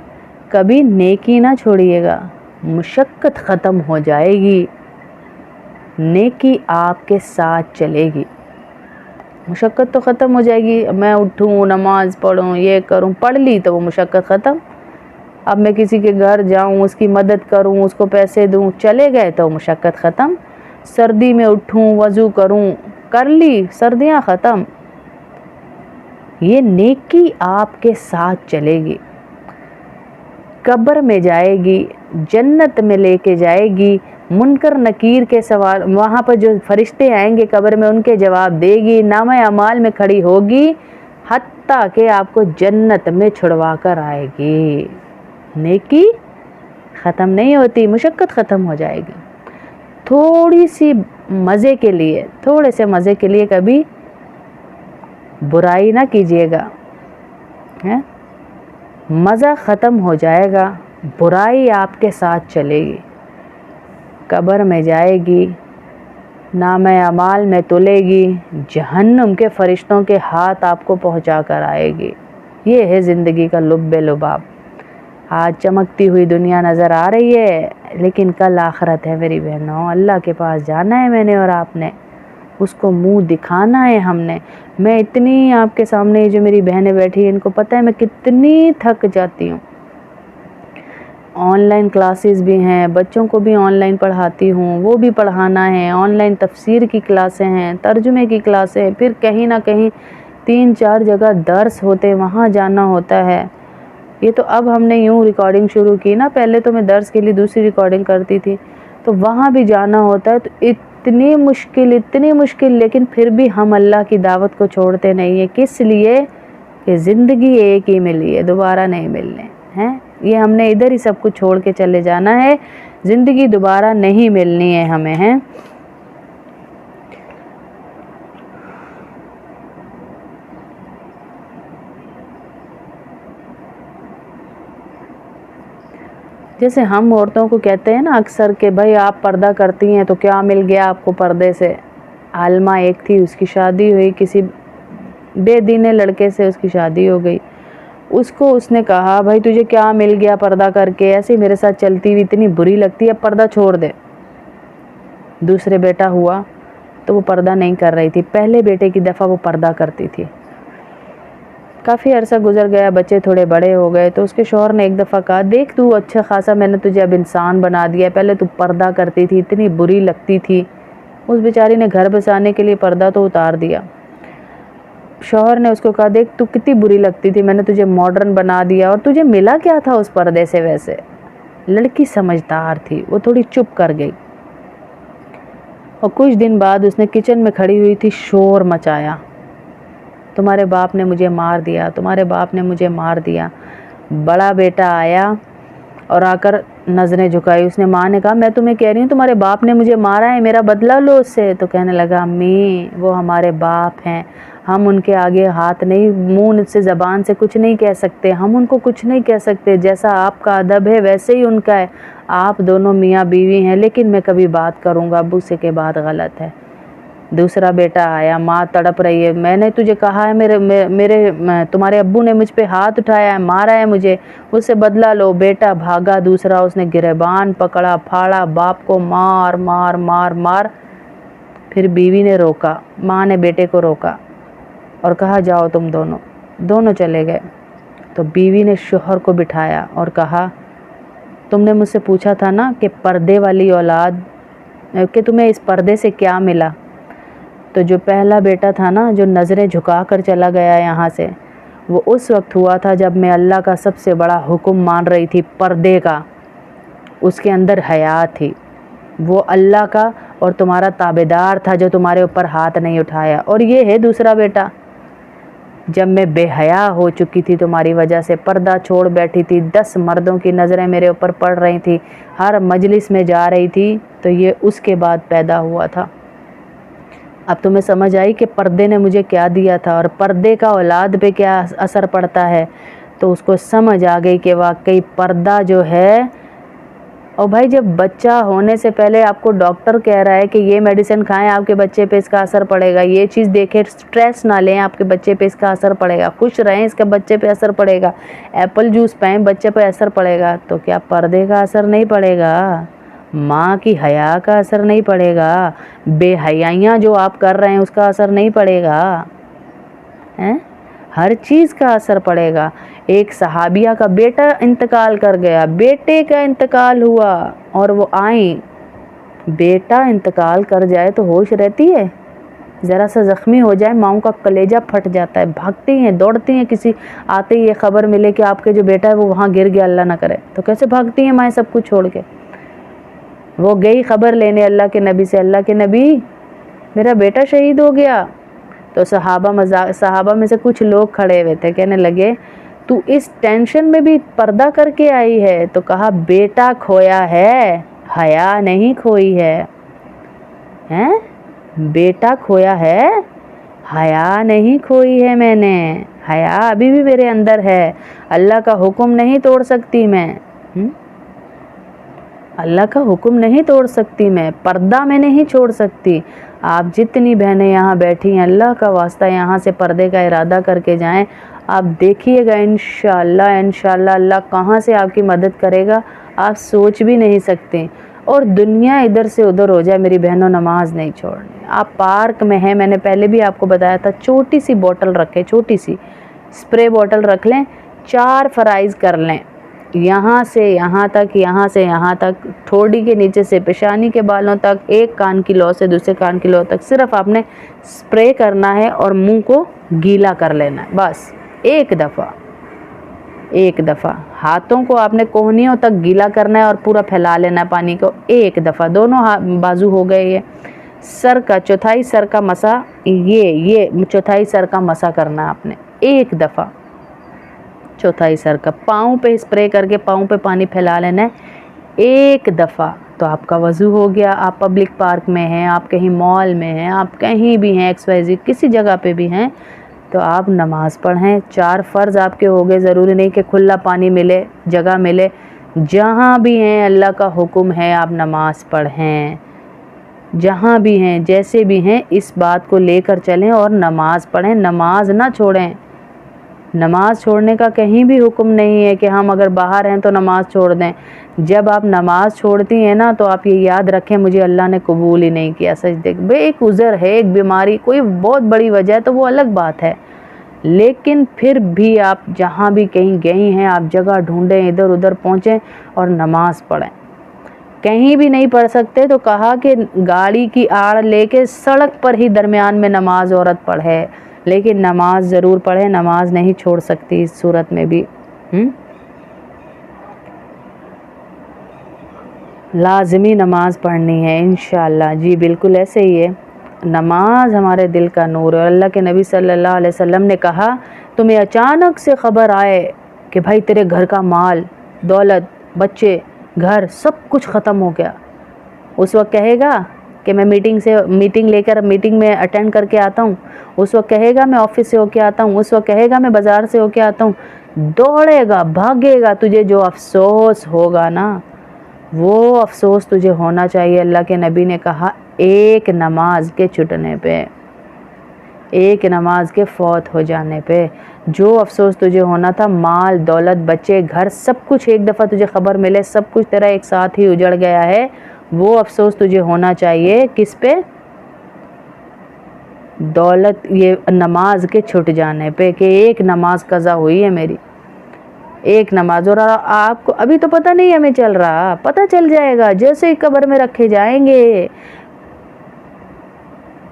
Speaker 1: कभी नेकी ना छोड़िएगा। मुशक्क़त ख़त्म हो जाएगी, नेकी आपके साथ चलेगी। مشقت تو ختم ہو جائے گی. میں اٹھوں, نماز پڑھوں, یہ کروں, پڑھ لی تو وہ مشقت ختم. اب میں کسی کے گھر جاؤں, اس کی مدد کروں, اس کو پیسے دوں, چلے گئے تو مشقت ختم. سردی میں اٹھوں, وضو کروں, کر لی, سردیاں ختم. یہ نیکی آپ کے ساتھ چلے گی, قبر میں جائے گی, جنت میں لے کے جائے گی. منکر نکیر کے سوال وہاں پر جو فرشتے آئیں گے قبر میں, ان کے جواب دے گی. نامہ اعمال میں کھڑی ہوگی, حتیٰ کہ آپ کو جنت میں چھڑوا کر آئے گی. نیکی ختم نہیں ہوتی, مشقت ختم ہو جائے گی. تھوڑی سی مزے کے لیے, تھوڑے سے مزے کے لیے کبھی برائی نہ کیجیے گا. مزہ ختم ہو جائے گا, برائی آپ کے ساتھ چلے گی. قبر میں جائے گی, نامہ اعمال میں تلے گی, جہنم کے فرشتوں کے ہاتھ آپ کو پہنچا کر آئے گی. یہ ہے زندگی کا لب لباب. آج چمکتی ہوئی دنیا نظر آ رہی ہے, لیکن کل آخرت ہے میری بہنوں. اللہ کے پاس جانا ہے میں نے اور آپ نے, اس کو منہ دکھانا ہے ہم نے. میں اتنی آپ کے سامنے جو میری بہنیں بیٹھی ہیں, ان کو پتہ ہے میں کتنی تھک جاتی ہوں. آن لائن کلاسز بھی ہیں, بچوں کو بھی آن لائن پڑھاتی ہوں, وہ بھی پڑھانا ہے. آن لائن تفسیر کی کلاسیں ہیں, ترجمے کی کلاسیں, پھر کہیں نہ کہیں 3-4 جگہ درس ہوتے, وہاں جانا ہوتا ہے. یہ تو اب ہم نے یوں ریکارڈنگ شروع کی نا, پہلے تو میں درس کے لیے دوسری ریکارڈنگ کرتی تھی, تو وہاں بھی جانا ہوتا ہے. تو اتنی مشکل, لیکن پھر بھی ہم اللہ کی دعوت کو چھوڑتے نہیں ہیں. کس لیے؟ کہ زندگی ایک ہی ملی ہے, دوبارہ نہیں ملنے ہیں. یہ ہم نے ادھر ہی سب کچھ چھوڑ کے چلے جانا ہے, زندگی دوبارہ نہیں ملنی ہے ہمیں, ہیں. جیسے ہم عورتوں کو کہتے ہیں نا اکثر کہ بھائی آپ پردہ کرتی ہیں تو کیا مل گیا آپ کو پردے سے. عالمہ ایک تھی, اس کی شادی ہوئی, کسی بے دین لڑکے سے اس کی شادی ہو گئی. اس نے کہا بھائی تجھے کیا مل گیا پردہ کر کے, ایسے میرے ساتھ چلتی ہوئی اتنی بری لگتی ہے, اب پردہ چھوڑ دے. دوسرے بیٹا ہوا تو وہ پردہ نہیں کر رہی تھی. پہلے بیٹے کی دفعہ وہ پردہ کرتی تھی. کافی عرصہ گزر گیا, بچے تھوڑے بڑے ہو گئے, تو اس کے شوہر نے ایک دفعہ کہا دیکھ تو اچھا خاصا میں نے تجھے اب انسان بنا دیا, پہلے تو پردہ کرتی تھی, اتنی بری لگتی تھی. اس بیچاری نے گھر بسانے کے لیے پردہ تو اتار دیا. شوہر نے اس کو کہا دیکھ تو کتنی بری لگتی تھی, میں نے تجھے ماڈرن بنا دیا, اور تجھے ملا کیا تھا اس پردے سے ویسے. لڑکی سمجھدار تھی, وہ تھوڑی چپ کر گئی. اور کچھ دن بعد اس نے کچن میں کھڑی ہوئی تھی, شور مچایا, تمہارے باپ نے مجھے مار دیا, تمہارے باپ نے مجھے مار دیا. بڑا بیٹا آیا اور آ کر نظریں جھکائی. اس نے ماں نے کہا میں تمہیں کہہ رہی ہوں تمہارے باپ نے مجھے مارا ہے, میرا بدلہ لو اس سے. تو کہنے لگا امی وہ ہمارے باپ ہیں, ہم ان کے آگے ہاتھ نہیں, منہ سے زبان سے کچھ نہیں کہہ سکتے, ہم ان کو کچھ نہیں کہہ سکتے. جیسا آپ کا ادب ہے ویسے ہی ان کا ہے. آپ دونوں میاں بیوی ہیں, لیکن میں کبھی بات کروں گا ابو سے کہ بات غلط ہے. دوسرا بیٹا آیا, ماں تڑپ رہی ہے, میں نے تجھے کہا ہے تمہارے ابو نے مجھ پہ ہاتھ اٹھایا ہے, مارا ہے مجھے, اس سے بدلہ لو. بیٹا بھاگا دوسرا, اس نے گریبان پکڑا, پھاڑا, باپ کو مار مار مار مار. پھر بیوی نے روکا, ماں نے بیٹے کو روکا اور کہا جاؤ تم دونوں چلے گئے. تو بیوی نے شوہر کو بٹھایا اور کہا تم نے مجھ سے پوچھا تھا نا کہ پردے والی اولاد, کہ تمہیں اس پردے سے کیا ملا. تو جو پہلا بیٹا تھا نا جو نظریں جھکا کر چلا گیا یہاں سے, وہ اس وقت ہوا تھا جب میں اللہ کا سب سے بڑا حکم مان رہی تھی پردے کا. اس کے اندر حیا تھی, وہ اللہ کا اور تمہارا تابعدار تھا جو تمہارے اوپر ہاتھ نہیں اٹھایا. اور یہ ہے دوسرا بیٹا, جب میں بے حیا ہو چکی تھی تمہاری وجہ سے, پردہ چھوڑ بیٹھی تھی, 10 مردوں کی نظریں میرے اوپر پڑ رہی تھی, ہر مجلس میں جا رہی تھی, تو یہ اس کے بعد پیدا ہوا تھا. اب تمہیں سمجھ آئی کہ پردے نے مجھے کیا دیا تھا اور پردے کا اولاد پہ کیا اثر پڑتا ہے. تو اس کو سمجھ آ گئی کہ واقعی پردہ جو ہے. اور بھائی جب بچہ ہونے سے پہلے آپ کو ڈاکٹر کہہ رہا ہے کہ یہ میڈیسن کھائیں آپ کے بچے پہ اس کا اثر پڑے گا, یہ چیز دیکھیں, سٹریس نہ لیں آپ کے بچے پہ اس کا اثر پڑے گا, خوش رہیں اس کے بچے پہ اثر پڑے گا, ایپل جوس پائیں بچے پہ اثر پڑے گا, تو کیا پردے کا اثر نہیں پڑے گا؟ ماں کی حیا کا اثر نہیں پڑے گا؟ بے حیائیاں جو آپ کر رہے ہیں اس کا اثر نہیں پڑے گا؟ हैं, हर चीज़ का असर पड़ेगा। एक सहाबिया का बेटा इंतकाल कर गया, बेटे का इंतकाल हुआ और वो आई। बेटा इंतकाल कर जाए तो होश रहती है? ज़रा सा ज़ख्मी हो जाए माँओं का कलेजा फट जाता है, भागती हैं, दौड़ती हैं, किसी आते ही ये ख़बर मिले कि आपके जो बेटा है वो वहाँ गिर गया, अल्लाह ना करे, तो कैसे भागती हैं माएँ सब कुछ छोड़ के। वो गई ख़बर लेने अल्लाह के नबी से, अल्लाह के नबी मेरा बेटा शहीद हो गया। तो सहाबा में से कुछ लोग खड़े हुए थे, कहने लगे तू इस टेंशन में भी पर्दा करके आई है? तो कहा बेटा खोया है, हया नहीं खोई है। हैं? बेटा खोया है, हया नहीं खोई है मैंने, हया अभी भी मेरे अंदर है। अल्लाह का हुक्म नहीं तोड़ सकती मैं, अल्लाह का हुक्म नहीं तोड़ सकती मैं, पर्दा मैं नहीं छोड़ सकती। आप जितनी बहनें यहाँ बैठी हैं, अल्लाह का वास्ता यहाँ से पर्दे का इरादा करके जाएं। आप देखिएगा इंशाअल्लाह इंशाअल्लाह अल्लाह कहाँ से आपकी मदद करेगा आप सोच भी नहीं सकते। और दुनिया इधर से उधर हो जाए मेरी बहनों, नमाज नहीं छोड़नी। आप पार्क में हैं, मैंने पहले भी आपको बताया था, छोटी सी बोतल रखें, छोटी सी स्प्रे बोतल रख लें, 4 फराइज़ कर लें, यहाँ से यहाँ तक, यहाँ से यहाँ तक, ठोड़ी के नीचे से पेशानी के बालों तक, एक कान की लौ से दूसरे कान की लौ तक, सिर्फ आपने स्प्रे करना है और मुंह को गीला कर लेना है, बस एक दफ़ा। हाथों को आपने कोहनियों तक गीला करना है और पूरा फैला लेना है पानी को, एक दफ़ा। दोनों बाजू हो गए। ये सर का चौथाई सर का मसा, ये चौथाई सर का मसा करना है आपने एक दफ़ा, चौथाई सर का। पाँव पे स्प्रे करके पाँव पे पानी फैला लेना है एक दफ़ा, तो आपका वज़ू हो गया। आप पब्लिक पार्क में हैं, आप कहीं मॉल में हैं, आप कहीं भी हैं, XYZ किसी जगह पे भी हैं, तो आप नमाज़ पढ़ें। 4 फ़र्ज़ आपके हो गए। ज़रूरी नहीं कि खुला पानी मिले, जगह मिले, जहाँ भी हैं अल्लाह का हुक्म है आप नमाज़ पढ़ें। जहाँ भी हैं, जैसे भी हैं, इस बात को लेकर चलें और नमाज़ पढ़ें, नमाज ना छोड़ें। नमाज़ छोड़ने का कहीं भी हुक्म नहीं है कि हम अगर बाहर हैं तो नमाज़ छोड़ दें। जब आप नमाज़ छोड़ती हैं ना, तो आप ये याद रखें मुझे अल्लाह ने कबूल ही नहीं किया। सजदे बे एक उज़र है, एक बीमारी, कोई बहुत बड़ी वजह है तो वो अलग बात है, लेकिन फिर भी आप जहाँ भी कहीं गई हैं, आप जगह ढूंढें, इधर उधर पहुँचें और नमाज़ पढ़ें। कहीं भी नहीं पढ़ सकते तो कहा कि गाड़ी की आड़ लेके सड़क पर ही दरमियान में नमाज औरत पढ़े, लेकिन नमाज ज़रूर पढ़े, नमाज नहीं छोड़ सकती इस सूरत में भी। लाज़मी नमाज पढ़नी है इंशाअल्लाह। जी बिल्कुल ऐसे ही है, नमाज हमारे दिल का नूर है। और अल्लाह के नबी सल्लल्लाहु अलैहि वसल्लम ने कहा तुम्हें अचानक से ख़बर आए कि भाई तेरे घर का माल, दौलत, बच्चे, घर सब कुछ ख़त्म हो गया, उस वक्त कहेगा कि मैं मीटिंग में अटेंड करके आता हूँ, उस वक्त कहेगा मैं ऑफिस से होके आता हूँ, उस वक्त कहेगा मैं बाज़ार से होके आता हूँ। दौड़ेगा, भागेगा, तुझे जो अफसोस होगा ना, वो अफसोस तुझे होना चाहिए। अल्लाह के नबी ने कहा एक नमाज के छूटने पे, एक नमाज के फौत हो जाने पे जो अफसोस तुझे होना था, माल, दौलत, बच्चे, घर, सब कुछ एक दफ़ा तुझे ख़बर मिले सब कुछ तेरा एक साथ ही उजड़ गया है, वो अफसोस तुझे होना चाहिए किस पे? दौलत, ये नमाज के छूट जाने पे, कि एक नमाज कज़ा हुई है मेरी, एक नमाज। और आपको अभी तो पता नहीं हमें चल रहा, पता चल जाएगा जैसे ही कब्र में रखे जाएंगे।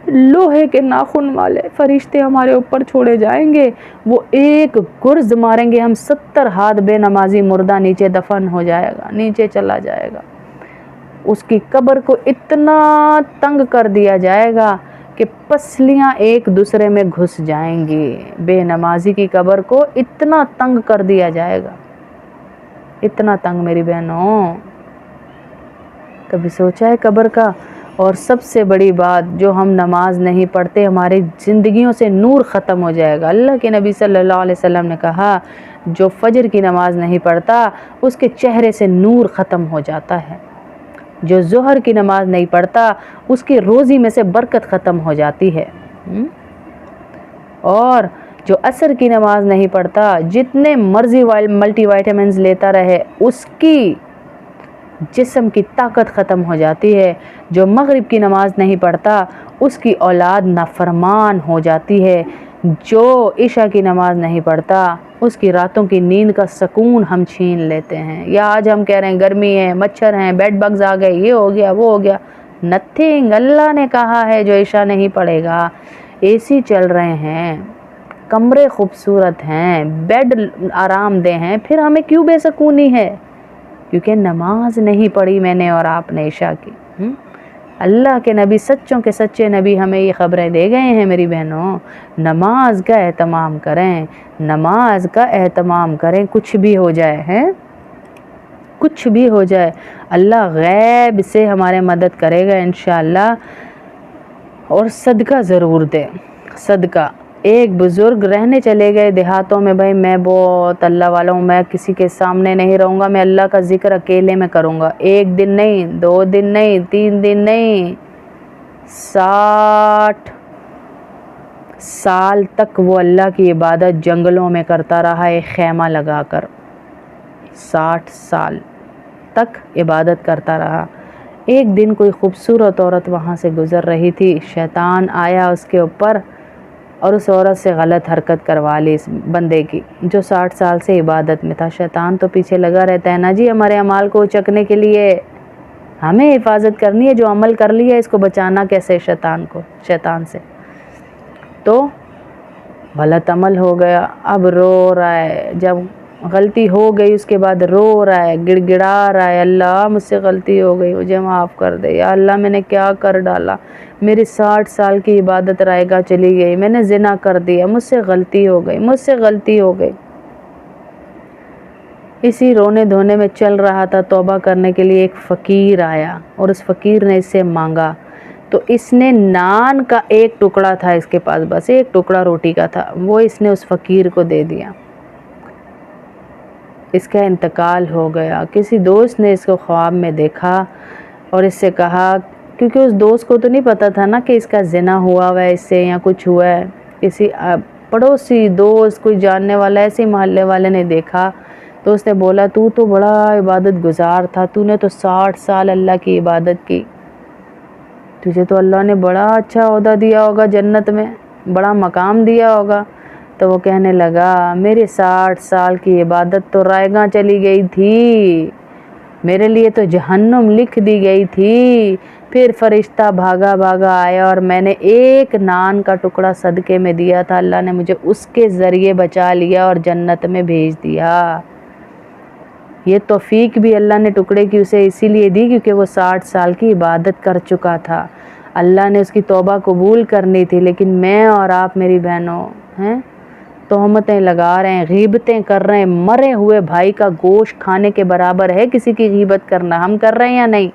Speaker 1: लोहे के नाखून वाले फरिश्ते हमारे ऊपर छोड़े जाएंगे, वो एक गुर्ज मारेंगे, हम 70 हाथ बेनमाजी मुर्दा नीचे दफन हो जाएगा, नीचे चला जाएगा। उसकी कब्र को इतना तंग कर दिया जाएगा कि पसलियां एक दूसरे में घुस जाएंगी। बेनमाजी की कब्र को इतना तंग कर दिया जाएगा, इतना तंग मेरी बहनों, कभी सोचा है कब्र का? और सबसे बड़ी बात, जो हम नमाज नहीं पढ़ते, हमारी ज़िंदगियों से नूर ख़त्म हो जाएगा। अल्लाह के नबी सल्लल्लाहु अलैहि वसल्लम ने कहा जो फजर की नमाज नहीं पढ़ता उसके चेहरे से नूर ख़त्म हो जाता है, जो ज़ोहर की नमाज नहीं पढ़ता उसकी रोज़ी में से बरकत ख़त्म हो जाती है, और जो असर की नमाज नहीं पढ़ता जितने मर्जी मल्टीविटामिन्स लेता रहे उसकी जिस्म की ताकत ख़त्म हो जाती है। जो मगरिब की नमाज नहीं पढ़ता उसकी औलाद नाफरमान हो जाती है, جو عشاء کی نماز نہیں پڑھتا اس کی راتوں کی نیند کا سکون ہم چھین لیتے ہیں. یا آج ہم کہہ رہے ہیں گرمی ہے، مچھر ہیں، بیڈ بگز آ گئے، یہ ہو گیا وہ ہو گیا. نتھنگ. اللہ نے کہا ہے جو عشاء نہیں پڑھے گا، اے سی چل رہے ہیں، کمرے خوبصورت ہیں، بیڈ آرام دہ ہیں، پھر ہمیں کیوں بے سکونی ہے؟ کیونکہ نماز نہیں پڑھی میں نے اور آپ نے عشاء کی. اللہ کے نبی، سچوں کے سچے نبی ہمیں یہ خبریں دے گئے ہیں میری بہنوں. نماز کا اہتمام کریں، نماز کا اہتمام کریں. کچھ بھی ہو جائے ہیں، کچھ بھی ہو جائے، اللہ غیب سے ہمارے مدد کرے گا انشاءاللہ. اور صدقہ ضرور دے. صدقہ. ایک بزرگ رہنے چلے گئے دیہاتوں میں، بھائی میں بہت اللہ والا ہوں، میں کسی کے سامنے نہیں رہوں گا، میں اللہ کا ذکر اکیلے میں کروں گا. 1 دن نہیں، 2 دن نہیں، 3 دن نہیں، 60 سال تک وہ اللہ کی عبادت جنگلوں میں کرتا رہا ایک خیمہ لگا کر. 60 سال تک عبادت کرتا رہا. ایک دن کوئی خوبصورت عورت وہاں سے گزر رہی تھی، شیطان آیا اس کے اوپر اور اس عورت سے غلط حرکت کروا لی اس بندے کی جو 60 سال سے عبادت میں تھا. شیطان تو پیچھے لگا رہتا ہے نا جی ہمارے اعمال کو چکنے کے لیے. ہمیں حفاظت کرنی ہے، جو عمل کر لیا اس کو بچانا کیسے شیطان سے. تو غلط عمل ہو گیا، اب رو رہا ہے. جب غلطی ہو گئی اس کے بعد رو رہا ہے، گڑ گڑا رہا ہے، اللہ مجھ سے غلطی ہو گئی، مجھے معاف کر دے. یا اللہ میں نے کیا کر ڈالا، میری 60 سال کی عبادت رائے گاہ چلی گئی، میں نے زنا کر دیا، مجھ سے غلطی ہو گئی، مجھ سے غلطی ہو گئی. اسی رونے دھونے میں چل رہا تھا توبہ کرنے کے لیے. ایک فقیر آیا اور اس فقیر نے اس سے مانگا. تو اس نے نان کا ایک ٹکڑا تھا اس کے پاس، بس ایک ٹکڑا روٹی کا تھا، وہ اس نے اس فقیر کو دے دیا. اس کا انتقال ہو گیا. کسی دوست نے اس کو خواب میں دیکھا اور اس سے کہا، کیونکہ اس دوست کو تو نہیں پتا تھا نا کہ اس کا زنا ہوا ہے اس سے یا کچھ ہوا ہے. کسی پڑوسی دوست کوئی جاننے والا ایسے محلے والے نے دیکھا تو اس نے بولا تو بڑا عبادت گزار تھا، تو نے تو 60 سال اللہ کی عبادت کی، تجھے تو اللہ نے بڑا اچھا عہدہ دیا ہوگا جنت میں، بڑا مقام دیا ہوگا. تو وہ کہنے لگا میری 60 سال کی عبادت تو رائے گاہ چلی گئی تھی، میرے لیے تو جہنم لکھ دی گئی تھی. پھر فرشتہ بھاگا آیا اور میں نے ایک نان کا ٹکڑا صدقے میں دیا تھا، اللہ نے مجھے اس کے ذریعے بچا لیا اور جنت میں بھیج دیا. یہ توفیق بھی اللہ نے ٹکڑے کی اسے اسی لیے دی کیونکہ وہ 60 سال کی عبادت کر چکا تھا. اللہ نے اس کی توبہ قبول کرنی تھی، لیکن میں اور آپ میری بہنوں ہیں تہمتیں لگا رہے ہیں، غیبتیں کر رہے ہیں. مرے ہوئے بھائی کا گوشت کھانے کے برابر ہے کسی کی غیبت کرنا. ہم کر رہے ہیں یا نہیں؟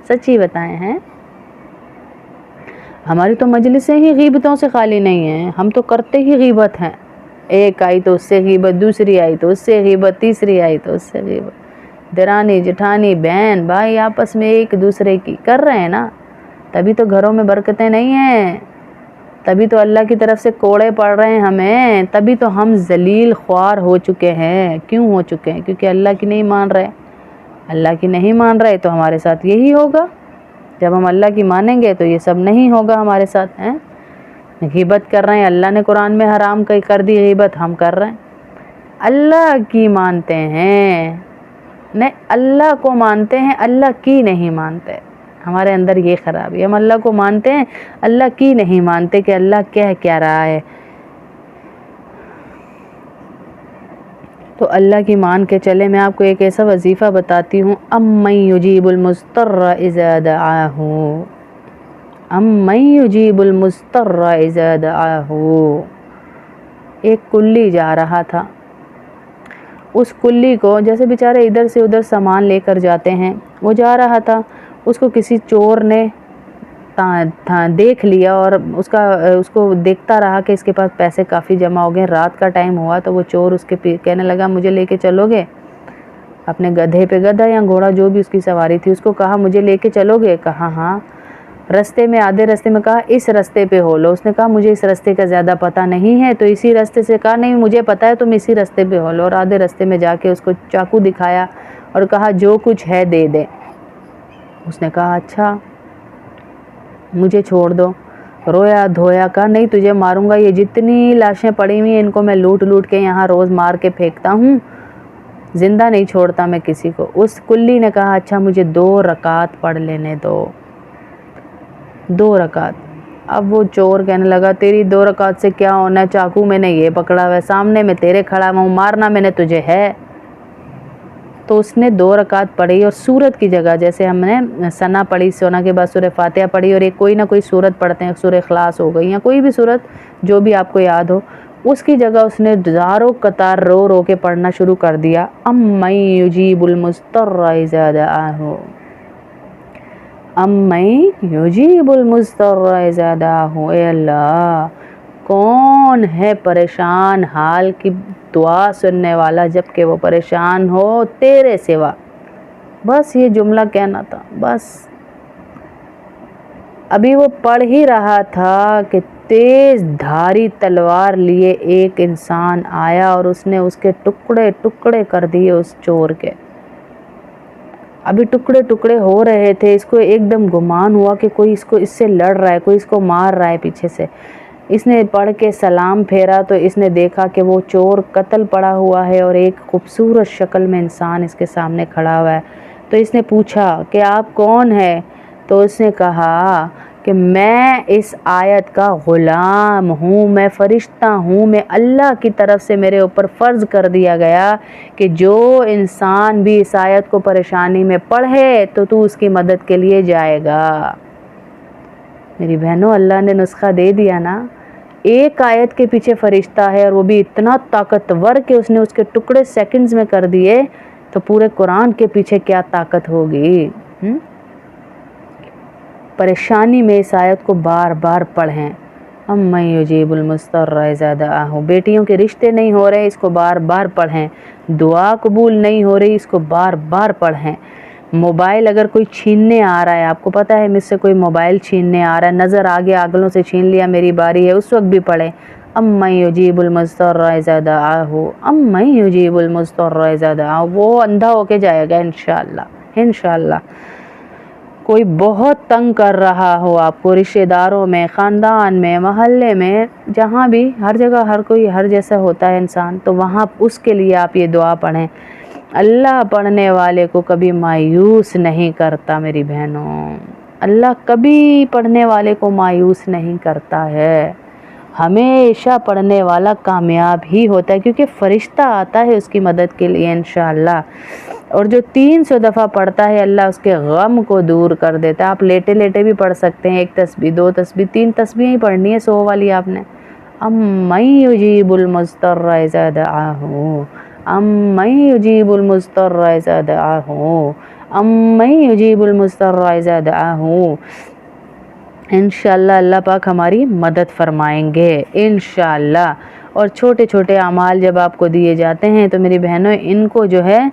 Speaker 1: سچی بتائیں ہیں. ہماری تو مجلسیں ہی غیبتوں سے خالی نہیں ہیں، ہم تو کرتے ہی غیبت ہیں. ایک آئی تو اس سے غیبت، دوسری آئی تو اس سے غیبت، تیسری آئی تو اس سے غیبت. درانی جٹھانی بہن بھائی آپس میں ایک دوسرے کی کر رہے ہیں نا. تبھی تو گھروں میں برکتیں نہیں ہیں، تبھی تو اللہ کی طرف سے کوڑے پڑ رہے ہیں ہمیں، تبھی تو ہم ذلیل خوار ہو چکے ہیں. کیوں ہو چکے ہیں؟ کیونکہ اللہ کی نہیں مان رہے. اللہ کی نہیں مان رہے تو ہمارے ساتھ یہی ہوگا. جب ہم اللہ کی مانیں گے تو یہ سب نہیں ہوگا ہمارے ساتھ. ہیں غیبت کر رہے ہیں، اللہ نے قرآن میں حرام کر دی غیبت، ہم کر رہے ہیں. اللہ کی مانتے ہیں، نہیں اللہ کو مانتے ہیں، اللہ کی نہیں مانتے. ہمارے اندر یہ خرابی، ہم اللہ کو مانتے ہیں، اللہ کی نہیں مانتے کہ اللہ کہہ کیا رہا ہے. تو اللہ کی مان کے چلے. میں آپ کو ایک ایسا وظیفہ بتاتی ہوں، امن یجیب المضطر اذا دعاہ، امن یجیب المضطر اذا دعاہ. ایک کلی جا رہا تھا، اس کلی کو جیسے بیچارے ادھر سے ادھر سامان لے کر جاتے ہیں، وہ جا رہا تھا، اس کو کسی چور نے دیکھ لیا اور اس کو دیکھتا رہا کہ اس کے پاس پیسے کافی جمع ہو گئے. رات کا ٹائم ہوا تو وہ چور اس کے کہنے لگا مجھے لے کے چلو گے؟ اپنے گدھے پہ، گدھا یا گھوڑا جو بھی اس کی سواری تھی، اس کو کہا مجھے لے کے چلو گے؟ کہا ہاں. رستے میں آدھے رستے میں کہا اس رستے پہ ہو لو. اس نے کہا مجھے اس رستے کا زیادہ پتہ نہیں ہے، تو اسی رستے سے کہا نہیں مجھے پتہ ہے، تم اسی رستے پہ ہو لو. اور آدھے رستے میں جا کے اس کو چاقو دکھایا اور کہا جو کچھ ہے دے دے. اس نے کہا اچھا مجھے چھوڑ دو. रोया धोया, कहा नहीं तुझे मारूंगा, ये जितनी लाशें पड़ी हुई हैं इनको मैं लूट लूट के यहाँ रोज़ मार के फेंकता हूँ, ज़िंदा नहीं छोड़ता मैं किसी को। उस कुल्ली ने कहा अच्छा मुझे 2 रकात पढ़ लेने दो, 2 रकात। अब वो चोर कहने लगा तेरी 2 रकात से क्या होना है, चाकू मैंने ये पकड़ा हुआ है, सामने में तेरे खड़ा हुआ हूँ, मारना मैंने तुझे है। तो उसने 2 रकात पढ़ी और सूरत की जगह, जैसे हमने सना पढ़ी, सोना के बाद सूरह फातिहा पढ़ी और एक कोई ना कोई सूरत पढ़ते हैं, सूरह इखलास हो गई या कोई भी सूरत जो भी आपको याद हो, उसकी जगह उसने हज़ारों कतार रो रो के पढ़ना शुरू कर दिया। अम्मन युजीबुल मुज़्तर्रा इज़ा दआहु, अम्मन युजीबुल मुज़्तर्रा इज़ा दआहु। ए अल्लाह, कौन है परेशान हाल की दुआ सुनने वाला जबकि वो परेशान हो तेरे सिवा। बस ये जुमला कहना था बस। अभी वो पढ़ ही रहा था कि तेज़ धारी तलवार लिए एक इंसान आया और उसने उसके टुकड़े टुकड़े कर दिए उस चोर के। अभी टुकड़े टुकड़े हो रहे थे, इसको एकदम गुमान हुआ कि कोई इससे लड़ रहा है, कोई इसको मार रहा है पीछे से। इसने पढ़ के सलाम फेरा तो इसने देखा कि वो चोर कत्ल पड़ा हुआ है और एक खूबसूरत शक्ल में इंसान इसके सामने खड़ा हुआ है। तो इसने पूछा कि आप कौन है? तो उसने कहा कि मैं इस आयत का ग़ुलाम हूँ, मैं फ़रिश्ता हूँ, मैं अल्लाह की तरफ से मेरे ऊपर फ़र्ज़ कर दिया गया कि जो इंसान भी इस आयत को परेशानी में पढ़े तो तू उसकी मदद के लिए जाएगा। मेरी बहनों, अल्लाह ने नुस्खा दे दिया ना। एक आयत के पीछे फ़रिश्ता है और वो भी इतना ताकतवर कि उसने उसके टुकड़े सेकंड्स में कर दिए, तो पूरे कुरान के पीछे क्या ताकत होगी। परेशानी में इस आयत को बार बार पढ़ें। अम्मन युजीबुल मुज़्तर्रा इज़ा दआहु, बेटियों के रिश्ते नहीं हो रहे, इसको बार बार पढ़ें। दुआ कबूल नहीं हो रही, इसको बार बार पढ़ें। मोबाइल अगर कोई छीनने आ रहा है, आपको पता है मुझसे कोई मोबाइल छीनने आ रहा है, नज़र आ गया आगलों से छीन लिया, मेरी बारी है, उस वक्त भी पढ़ें अम्मन युजीबुल मुज़्तर्रा इज़ा दआहु, अम्मन युजीबुल मुज़्तर्रा इज़ा दआहु। वो अंधा होके जाएगा इंशाअल्लाह। इंशाअल्लाह कोई बहुत तंग कर रहा हो आपको, रिश्तेदारों में, ख़ानदान में, महल्ले में, जहाँ भी, हर जगह हर कोई हर जैसा होता है इंसान, तो वहाँ उसके लिए आप ये दुआ पढ़ें। अल्लाह पढ़ने वाले को कभी मायूस नहीं करता मेरी बहनों, अल्लाह कभी पढ़ने वाले को मायूस नहीं करता है। हमेशा पढ़ने वाला कामयाब ही होता है, क्योंकि फ़रिश्ता आता है उसकी मदद के लिए इंशाअल्लाह। और जो 300 दफ़ा पढ़ता है अल्लाह उसके गम को दूर कर देता है। आप लेटे लेटे भी पढ़ सकते हैं, 1 तस्बीह, 2 तस्बीह, 3 तस्बीह ही पढ़नी है 100 वाली आपने। अम्मन युजीबुल मुज़्तर्रा इज़ा दआहु, अम्मन युजीबुल मुज़्तर्रा इज़ा दआहु, अम्मन युजीबुल मुज़्तर्रा इज़ा दआहु। इंशाअल्लाह अल्लाह पाक हमारी मदद फरमाएंगे इंशाअल्लाह। और छोटे छोटे अमाल जब आपको दिए जाते हैं तो मेरी बहनों, इनको जो है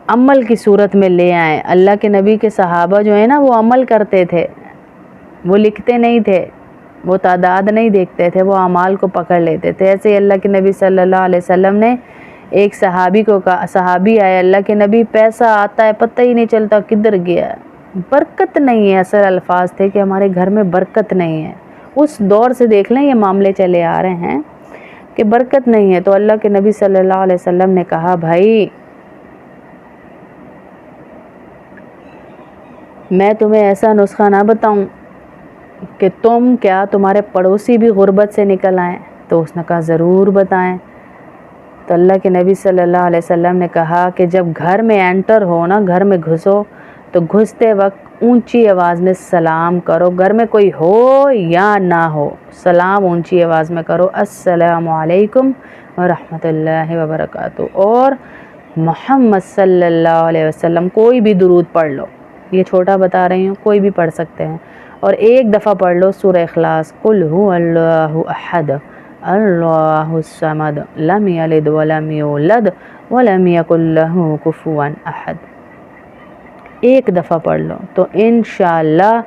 Speaker 1: अमल की सूरत में ले आएँ। अल्लाह के नबी के सहाबा जो है ना, वो अमल करते थे, वो लिखते नहीं थे, वो तादाद नहीं देखते थे, वो अमाल को पकड़ लेते थे। ऐसे ही अल्लाह के नबी सल्लल्लाहु अलैहि वसल्लम ने एक सहाबी को कहा, सहाबी आए, अल्लाह के नबी पैसा आता है पता ही नहीं चलता किधर गया, बरकत नहीं है। असल अल्फाज थे कि हमारे घर में बरकत नहीं है। उस दौर से देख लें ये मामले चले आ रहे हैं कि बरकत नहीं है। तो अल्लाह के नबी सल्लल्लाहु अलैहि वसल्लम ने कहा, भाई मैं तुम्हें ऐसा नुस्खा ना बताऊं कि तुम क्या तुम्हारे पड़ोसी भी गुर्बत से निकल आएँ। तो उसने कहा ज़रूर बताएं। तो अल्लाह के नबी सल्लल्लाहु अलैहि वसल्लम ने कहा कि जब घर में एंटर हो ना, घर में घुसो, तो घुसते वक्त ऊंची आवाज़ में सलाम करो। घर में कोई हो या ना हो, सलाम ऊंची आवाज़ में करो, अस्सलामु अलैकुम व रहमतुल्लाहि व बरकातुहू। और मोहम्मद सल्लल्लाहु अलैहि वसल्लम, कोई भी दुरूद पढ़ लो, ये छोटा बता रही हूँ, कोई भी पढ़ सकते हैं। और एक दफ़ा पढ़ लो सूरह इखलास, कुल हुवल्लाहु अहद अल्लाहुस समद लम यलिद वलम यूलद वलम यकुल लहू कुफुवन अहद। एक दफ़ा पढ़ लो तो इंशाअल्लाह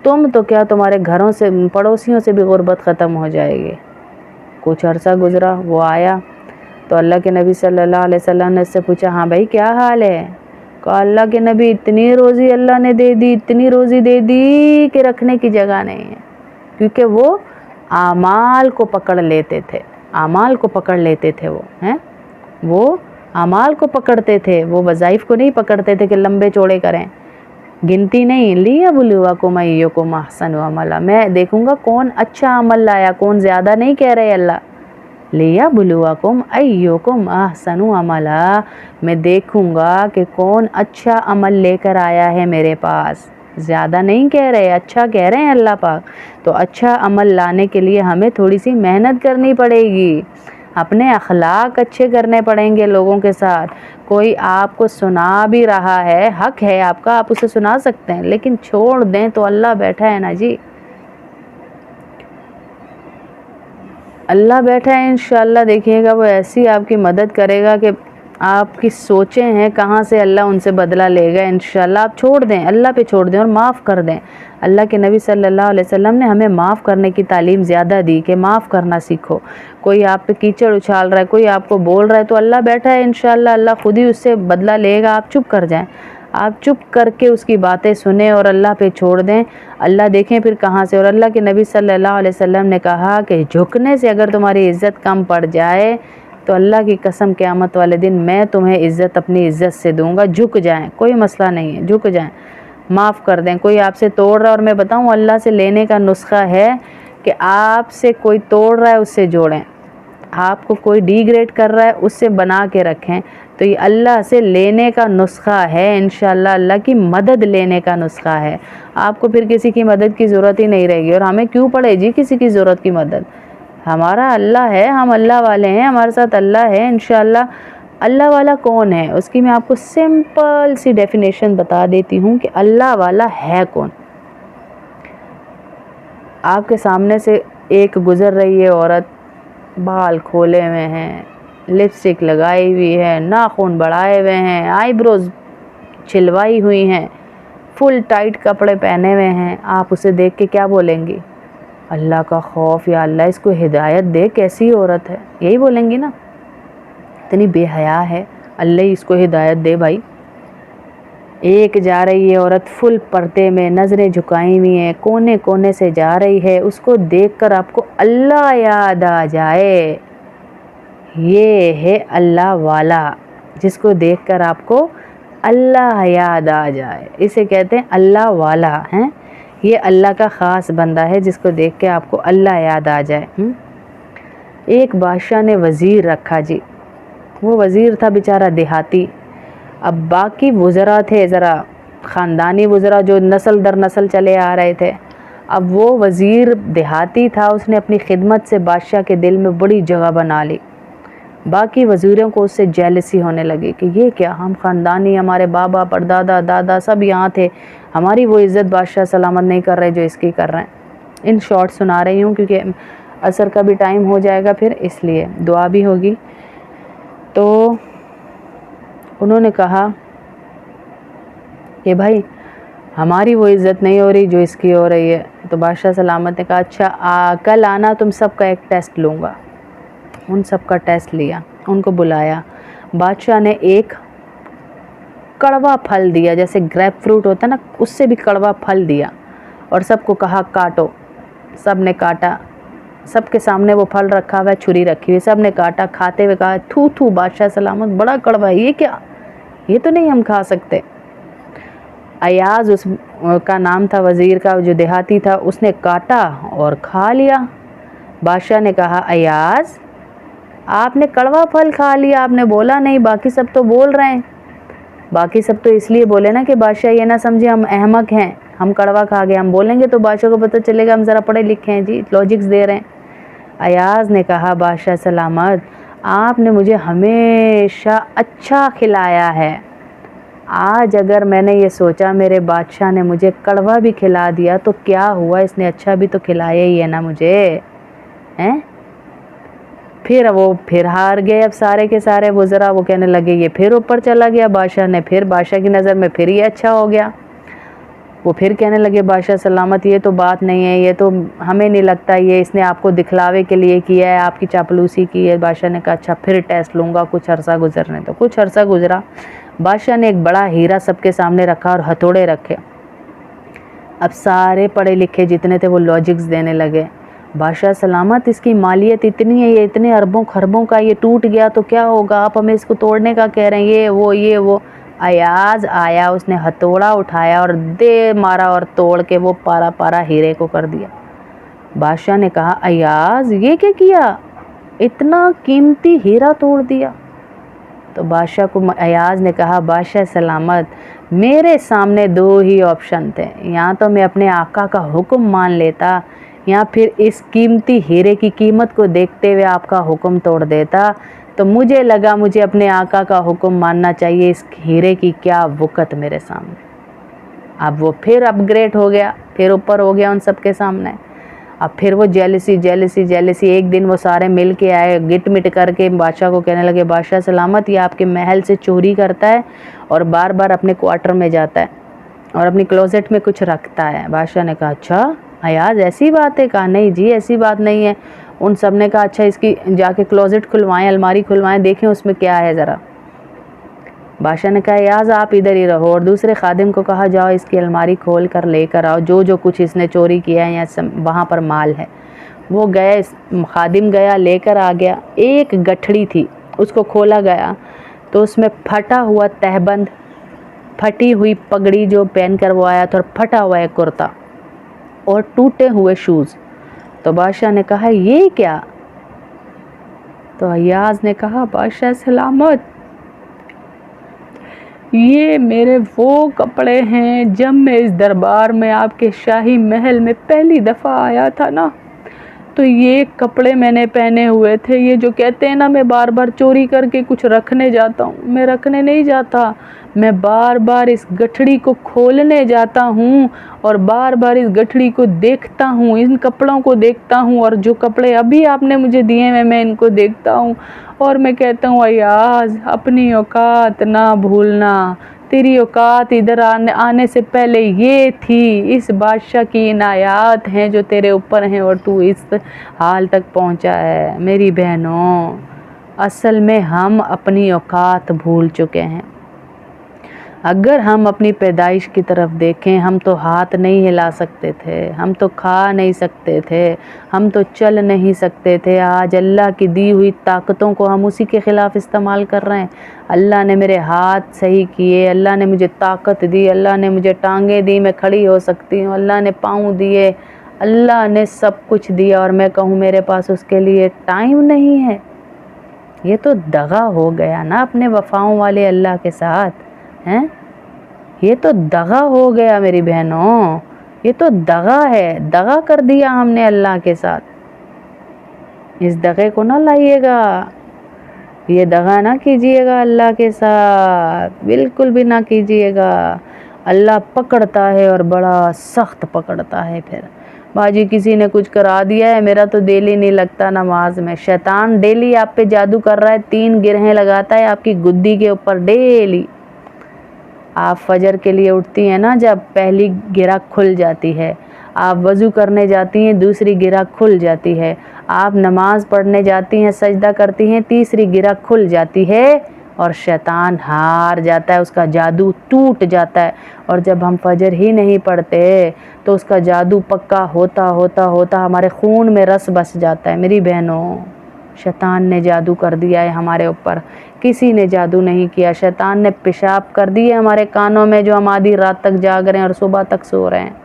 Speaker 1: तुम तो क्या, तुम्हारे घरों से, पड़ोसियों से भी गुर्बत ख़त्म हो जाएगी। कुछ अरसा गुज़रा, वो आया तो अल्लाह के नबी सल्लल्लाहु अलैहि वसल्लम ने इससे पूछा, हाँ भाई क्या हाल है? कहा, अल्लाह के नबी इतनी रोज़ी अल्लाह ने दे दी, इतनी रोज़ी दे दी कि रखने की जगह नहीं है। क्योंकि वो आमाल को पकड़ लेते थे, आमाल को पकड़ लेते थे वो, हैं, वो आमाल को पकड़ते थे, वो वज़ाइफ को नहीं पकड़ते थे कि लंबे चौड़े करें। गिनती नहीं, लियब्लुवकुम अय्युकुम अहसनु अमला, मैं देखूंगा कौन अच्छा अमल लाया, कौन ज़्यादा नहीं कह रहे अल्लाह, लियब्लुवकुम अय्युकुम अहसनु अमला, मैं देखूंगा कि कौन अच्छा अमल लेकर आया है मेरे पास। ज़्यादा नहीं कह रहे, अच्छा कह रहे हैं अल्लाह पाक। तो अच्छा अमल लाने के लिए हमें थोड़ी सी मेहनत करनी पड़ेगी, अपने अखलाक अच्छे करने पड़ेंगे लोगों के साथ। कोई आपको सुना भी रहा है, हक है आपका, आप उसे सुना सकते हैं, लेकिन छोड़ दें तो अल्लाह बैठा है ना जी, अल्लाह बैठा है। इंशाअल्लाह देखिएगा वो ऐसी आपकी मदद करेगा कि आपकी सोचें हैं कहाँ से अल्लाह उनसे बदला लेगा। इंशाअल्लाह आप छोड़ दें, अल्लाह पे छोड़ दें और माफ़ कर दें। अल्लाह के नबी सल्लल्लाहु अलैहि वसल्लम ने हमें माफ़ करने की तालीम ज़्यादा दी कि माफ़ करना सीखो। कोई आप पे कीचड़ उछाल रहा है, कोई आपको बोल रहा है, तो अल्लाह बैठा है, इंशाअल्लाह अल्लाह खुद ही उससे बदला लेगा। आप चुप कर जाएं, आप चुप करके उसकी बातें सुने और अल्लाह पे छोड़ दें। अल्लाह देखें फिर कहाँ से। और अल्लाह के नबी सल्लल्लाहु अलैहि वसल्लम ने कहा कि झुकने से अगर तुम्हारी इज़्ज़त कम पड़ जाए तो अल्लाह की कसम क़यामत वाले दिन मैं तुम्हें इज़्ज़त अपनी इज़्ज़त से दूंगा। झुक जाएं, कोई मसला नहीं है, झुक जाएं, माफ़ कर दें। कोई आपसे तोड़ रहा है, और मैं बताऊं अल्लाह से लेने का नुस्खा है कि आपसे कोई तोड़ रहा है उससे जोड़ें, आपको कोई डिग्रेड कर रहा है उससे बना के रखें। तो ये अल्लाह से लेने का नुस्खा है, इंशाअल्लाह अल्लाह की मदद लेने का नुस्खा है। आपको फिर किसी की मदद की ज़रूरत ही नहीं रहेगी। और हमें क्यों पड़े जी किसी की ज़रूरत की मदद, हमारा अल्लाह है, हम अल्लाह वाले हैं, हमारे साथ अल्लाह है। इंशाअल्लाह अल्लाह वाला कौन है उसकी मैं आपको सिंपल सी डेफिनेशन बता देती हूँ कि अल्लाह वाला है कौन। आपके सामने से एक गुज़र रही है औरत, बाल खोले हुए हैं, लिपस्टिक लगाई हुई है, नाखून बढ़ाए हुए हैं, आईब्रोज छिलवाई हुई हैं, फुल टाइट कपड़े पहने हुए हैं, आप उसे देख के क्या बोलेंगी? अल्लाह का खौफ, या अल्लाह इसको हिदायत दे, कैसी औरत है, यही बोलेंगी ना। इतनी बेहया है, अल्लाह इसको हिदायत दे भाई। एक जा रही है औरत फुल पर्दे में, नज़रें झुकाई हुई हैं, कोने कोने से जा रही है, उसको देखकर आपको अल्लाह याद आ जाए, ये है अल्लाह वाला, जिसको देखकर आपको अल्लाह याद आ जाए, इसे कहते हैं अल्लाह वाला हैं। ये अल्लाह का ख़ास बंदा है जिसको देख के आपको अल्लाह याद आ जाए। एक बादशाह ने वज़ीर रखा जी, वो वज़ीर था बेचारा देहाती। अब बाकी वज़रा थे ज़रा ख़ानदानी वज़रा जो नस्ल दर नस्ल चले आ रहे थे। अब वो वज़ीर देहाती था, उसने अपनी खिदमत से बादशाह के दिल में बड़ी जगह बना ली। बाकी वज़ीरों को उससे जेलसी होने लगी कि ये क्या, हम ख़ानदानी, हमारे बाबा परदादा दादा सब यहाँ थे, हमारी वो इज़्ज़त बादशाह सलामत नहीं कर रहे जो इसकी कर रहे हैं। इन शॉर्ट सुना रही हूँ क्योंकि असर का भी टाइम हो जाएगा, फिर इसलिए दुआ भी होगी। तो उन्होंने कहा कि भाई हमारी वो इज़्ज़त नहीं हो रही जो इसकी हो रही है। तो बादशाह सलामत ने कहा अच्छा कल आना, तुम सबका एक टेस्ट लूँगा। उन सब का टेस्ट लिया, उनको बुलाया। बादशाह ने एक कड़वा फल दिया, जैसे ग्रेप फ्रूट होता है ना, उससे भी कड़वा फल दिया, और सबको कहा काटो। सब ने काटा, सबके सामने वो फल रखा हुआ है, छुरी रखी हुई, सब ने काटा। खाते हुए कहा थू थू बादशाह सलामत, बड़ा कड़वा है, ये क्या, ये तो नहीं हम खा सकते। अयाज उसका नाम था वज़ीर का, जो देहाती था, उसने काटा और खा लिया। बादशाह ने कहा अयाज आपने कड़वा फल खा लिया, आपने बोला नहीं, बाकी सब तो बोल रहे हैं। बाकी सब तो इसलिए बोले ना कि बादशाह ये ना समझे हम अहमक हैं, हम कड़वा खा गए, हम बोलेंगे तो बादशाह को पता चलेगा हम ज़रा पढ़े लिखे हैं जी, लॉजिक्स दे रहे हैं। अयाज ने कहा बादशाह सलामत आपने मुझे हमेशा अच्छा खिलाया है, आज अगर मैंने ये सोचा मेरे बादशाह ने मुझे कड़वा भी खिला दिया तो क्या हुआ, इसने अच्छा भी तो खिलाया ही है ना मुझे, हैं। फिर वो फिर हार गए। अब सारे के सारे वज़रा वो कहने लगे ये फिर ऊपर चला गया बादशाह ने, फिर बादशाह की नज़र में फिर ये अच्छा हो गया। वो फिर कहने लगे बादशाह सलामत ये तो बात नहीं है, ये तो हमें नहीं लगता, ये इसने आपको दिखलावे के लिए किया है, आपकी चापलूसी की है। बादशाह ने कहा अच्छा फिर टेस्ट लूँगा, कुछ अरसा गुजरने। तो कुछ अरसा गुजरा, बादशाह ने एक बड़ा हीरा सबके सामने रखा और हथौड़े रखे। अब सारे पढ़े लिखे जितने थे वो लॉजिक्स देने लगे, बादशाह सलामत इसकी मालियत इतनी है, ये इतने अरबों खरबों का, ये टूट गया तो क्या होगा, आप हमें इसको तोड़ने का कह रहे हैं, ये वो। अयाज आया, उसने हथौड़ा उठाया और दे मारा और तोड़ के वो पारा पारा हीरे को कर दिया। बादशाह ने कहा, अयाज ये क्या किया, इतना कीमती हीरा तोड़ दिया। तो बादशाह को अयाज ने कहा, बादशाह सलामत मेरे सामने दो ही ऑप्शन थे, या तो मैं अपने आका का हुक्म मान लेता, या फिर इस कीमती हीरे की कीमत को देखते हुए आपका हुक्म तोड़ देता। तो मुझे लगा मुझे अपने आका का हुक्म मानना चाहिए, इस हीरे की क्या वक़्त मेरे सामने। अब वो फिर अपग्रेड हो गया, फिर ऊपर हो गया उन सब के सामने। अब फिर वो जेलसी एक दिन वो सारे मिल के आए, गिट मिट करके बादशाह को कहने लगे, बादशाह सलामत ये आपके महल से चोरी करता है और बार बार अपने क्वार्टर में जाता है और अपनी क्लोजेट में कुछ रखता है। बादशाह ने कहा, अच्छा अयाज ऐसी बात है? कहा, नहीं जी ऐसी बात नहीं है। उन सब ने कहा, अच्छा इसकी जाके क्लोजेट खुलवाएं, अलमारी खुलवाएं, देखें उसमें क्या है ज़रा। बादशाह ने कहा, अयाज आप इधर ही रहो, और दूसरे खादिम को कहा, जाओ इसकी अलमारी खोल कर लेकर आओ, जो जो कुछ इसने चोरी किया है या वहाँ पर माल है। वो गए, खादिम गया लेकर आ गया। एक गठड़ी थी, उसको खोला गया तो उसमें फटा हुआ तहबंद, फटी हुई पगड़ी जो पहन कर वो आया था, और फटा हुआ एक कुर्ता और टूटे हुए शूज़। तो बादशाह ने कहा, ये क्या? तो अयाज ने कहा, बादशाह सलामत ये मेरे वो कपड़े हैं जब मैं इस दरबार में आपके शाही महल में पहली दफ़ा आया था ना, तो ये कपड़े मैंने पहने हुए थे। ये जो कहते हैं ना मैं बार बार चोरी करके कुछ रखने जाता हूँ, मैं रखने नहीं जाता, मैं बार बार इस गठड़ी को खोलने जाता हूँ और बार बार इस गठड़ी को देखता हूँ, इन कपड़ों को देखता हूँ, और जो कपड़े अभी आपने मुझे दिए हैं मैं इनको देखता हूँ और मैं कहता हूँ, अयाज अपनी औकात ना भूलना, तेरी औकात इधर आने से पहले ये थी। इस बादशाह की इनायात हैं जो तेरे ऊपर हैं और तू इस हाल तक पहुंचा है। मेरी बहनों, असल में हम अपनी औकात भूल चुके हैं। अगर हम अपनी पैदाइश की तरफ देखें, हम तो हाथ नहीं हिला सकते थे, हम तो खा नहीं सकते थे, हम तो चल नहीं सकते थे। आज अल्लाह की दी हुई ताकतों को हम उसी के ख़िलाफ़ इस्तेमाल कर रहे हैं। अल्लाह ने मेरे हाथ सही किए, अल्लाह ने मुझे ताकत दी, अल्लाह ने मुझे टांगें दी, मैं खड़ी हो सकती हूँ, अल्लाह ने पाँव दिए, अल्लाह ने सब कुछ दिया, और मैं कहूँ मेरे पास उसके लिए टाइम नहीं है। ये तो दगा हो गया ना अपने वफ़ाओं वाले अल्लाह के साथ, हैं? ये तो दगा हो गया मेरी बहनों, ये तो दगा है, दगा कर दिया हमने अल्लाह के साथ। इस दगे को ना लाइएगा, ये दगा ना कीजिएगा अल्लाह के साथ, बिल्कुल भी ना कीजिएगा। अल्लाह पकड़ता है और बड़ा सख्त पकड़ता है। फिर बाजी किसी ने कुछ करा दिया है, मेरा तो दिल ही नहीं लगता नमाज में। शैतान डेली आप पे जादू कर रहा है, 3 गिरहें लगाता है आपकी गुद्दी के ऊपर डेली। आप फजर के लिए उठती हैं ना, जब पहली गिरा खुल जाती है, आप वज़ू करने जाती हैं, दूसरी गिरा खुल जाती है, आप नमाज पढ़ने जाती हैं, सजदा करती हैं, तीसरी गिरा खुल जाती है और शैतान हार जाता है, उसका जादू टूट जाता है। और जब हम फजर ही नहीं पढ़ते तो उसका जादू पक्का होता होता होता हमारे खून में रस बस जाता है। मेरी बहनों, शैतान ने जादू कर दिया है हमारे ऊपर, किसी ने जादू नहीं किया। शैतान ने पेशाब कर दिए हमारे कानों में, जो हम आधी रात तक जाग रहे हैं और सुबह तक सो रहे हैं।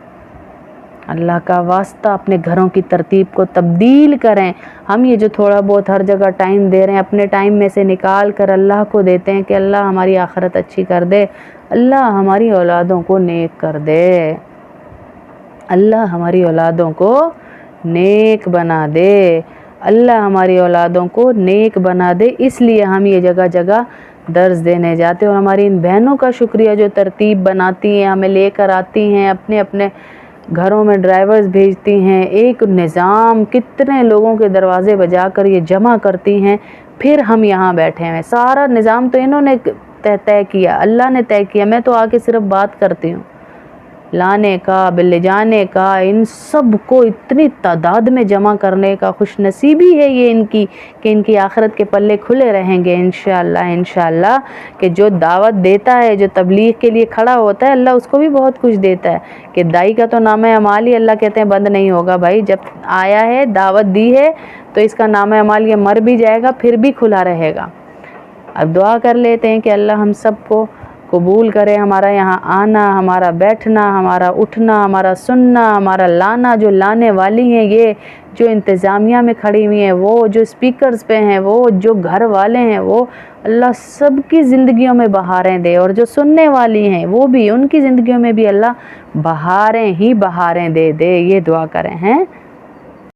Speaker 1: अल्लाह का वास्ता अपने घरों की तरतीब को तब्दील करें। हम ये जो थोड़ा बहुत हर जगह टाइम दे रहे हैं, अपने टाइम में से निकाल कर अल्लाह को देते हैं कि अल्लाह हमारी आखिरत अच्छी कर दे, अल्लाह हमारी औलादों को नेक कर दे, अल्लाह हमारी औलादों को नेक बना दे, अल्लाह हमारी औलादों को नेक बना दे। इसलिए हम ये जगह जगह दर्स देने जाते हैं। और हमारी इन बहनों का शुक्रिया जो तरतीब बनाती हैं, हमें लेकर आती हैं, अपने अपने घरों में ड्राइवर्स भेजती हैं, एक निज़ाम कितने लोगों के दरवाज़े बजा कर ये जमा करती हैं, फिर हम यहाँ बैठे हैं। सारा निज़ाम तो इन्होंने तय किया, अल्लाह ने तय किया, मैं तो आके सिर्फ बात करती हूँ। लाने का, ले जाने का, इन सब को इतनी तादाद में जमा करने का खुश नसीबी है ये इनकी कि इनकी आखिरत के पल्ले खुले रहेंगे इंशाअल्लाह। कि जो दावत देता है, जो तबलीग के लिए खड़ा होता है, अल्लाह उसको भी बहुत कुछ देता है। कि दाई का तो नाम अमाल ही अल्लाह कहते हैं बंद नहीं होगा भाई, जब आया है दावत दी है तो इसका नाम अमाल ये मर भी जाएगा फिर भी खुला रहेगा। अब दुआ कर लेते हैं कि अल्लाह हम सबको कबूल करे, हमारा यहाँ आना, हमारा बैठना, हमारा उठना, हमारा सुनना, हमारा लाना, जो लाने वाली हैं ये, जो इंतज़ामिया में खड़ी हुई हैं वो, जो स्पीकर्स पे हैं वो, जो घर वाले हैं वो, अल्लाह सबकी ज़िंदगियों में बहारें दे, और जो सुनने वाली हैं वो भी, उनकी ज़िंदगियों में भी अल्लाह बहारें ही बहारें दे दे, ये दुआ करें हैं।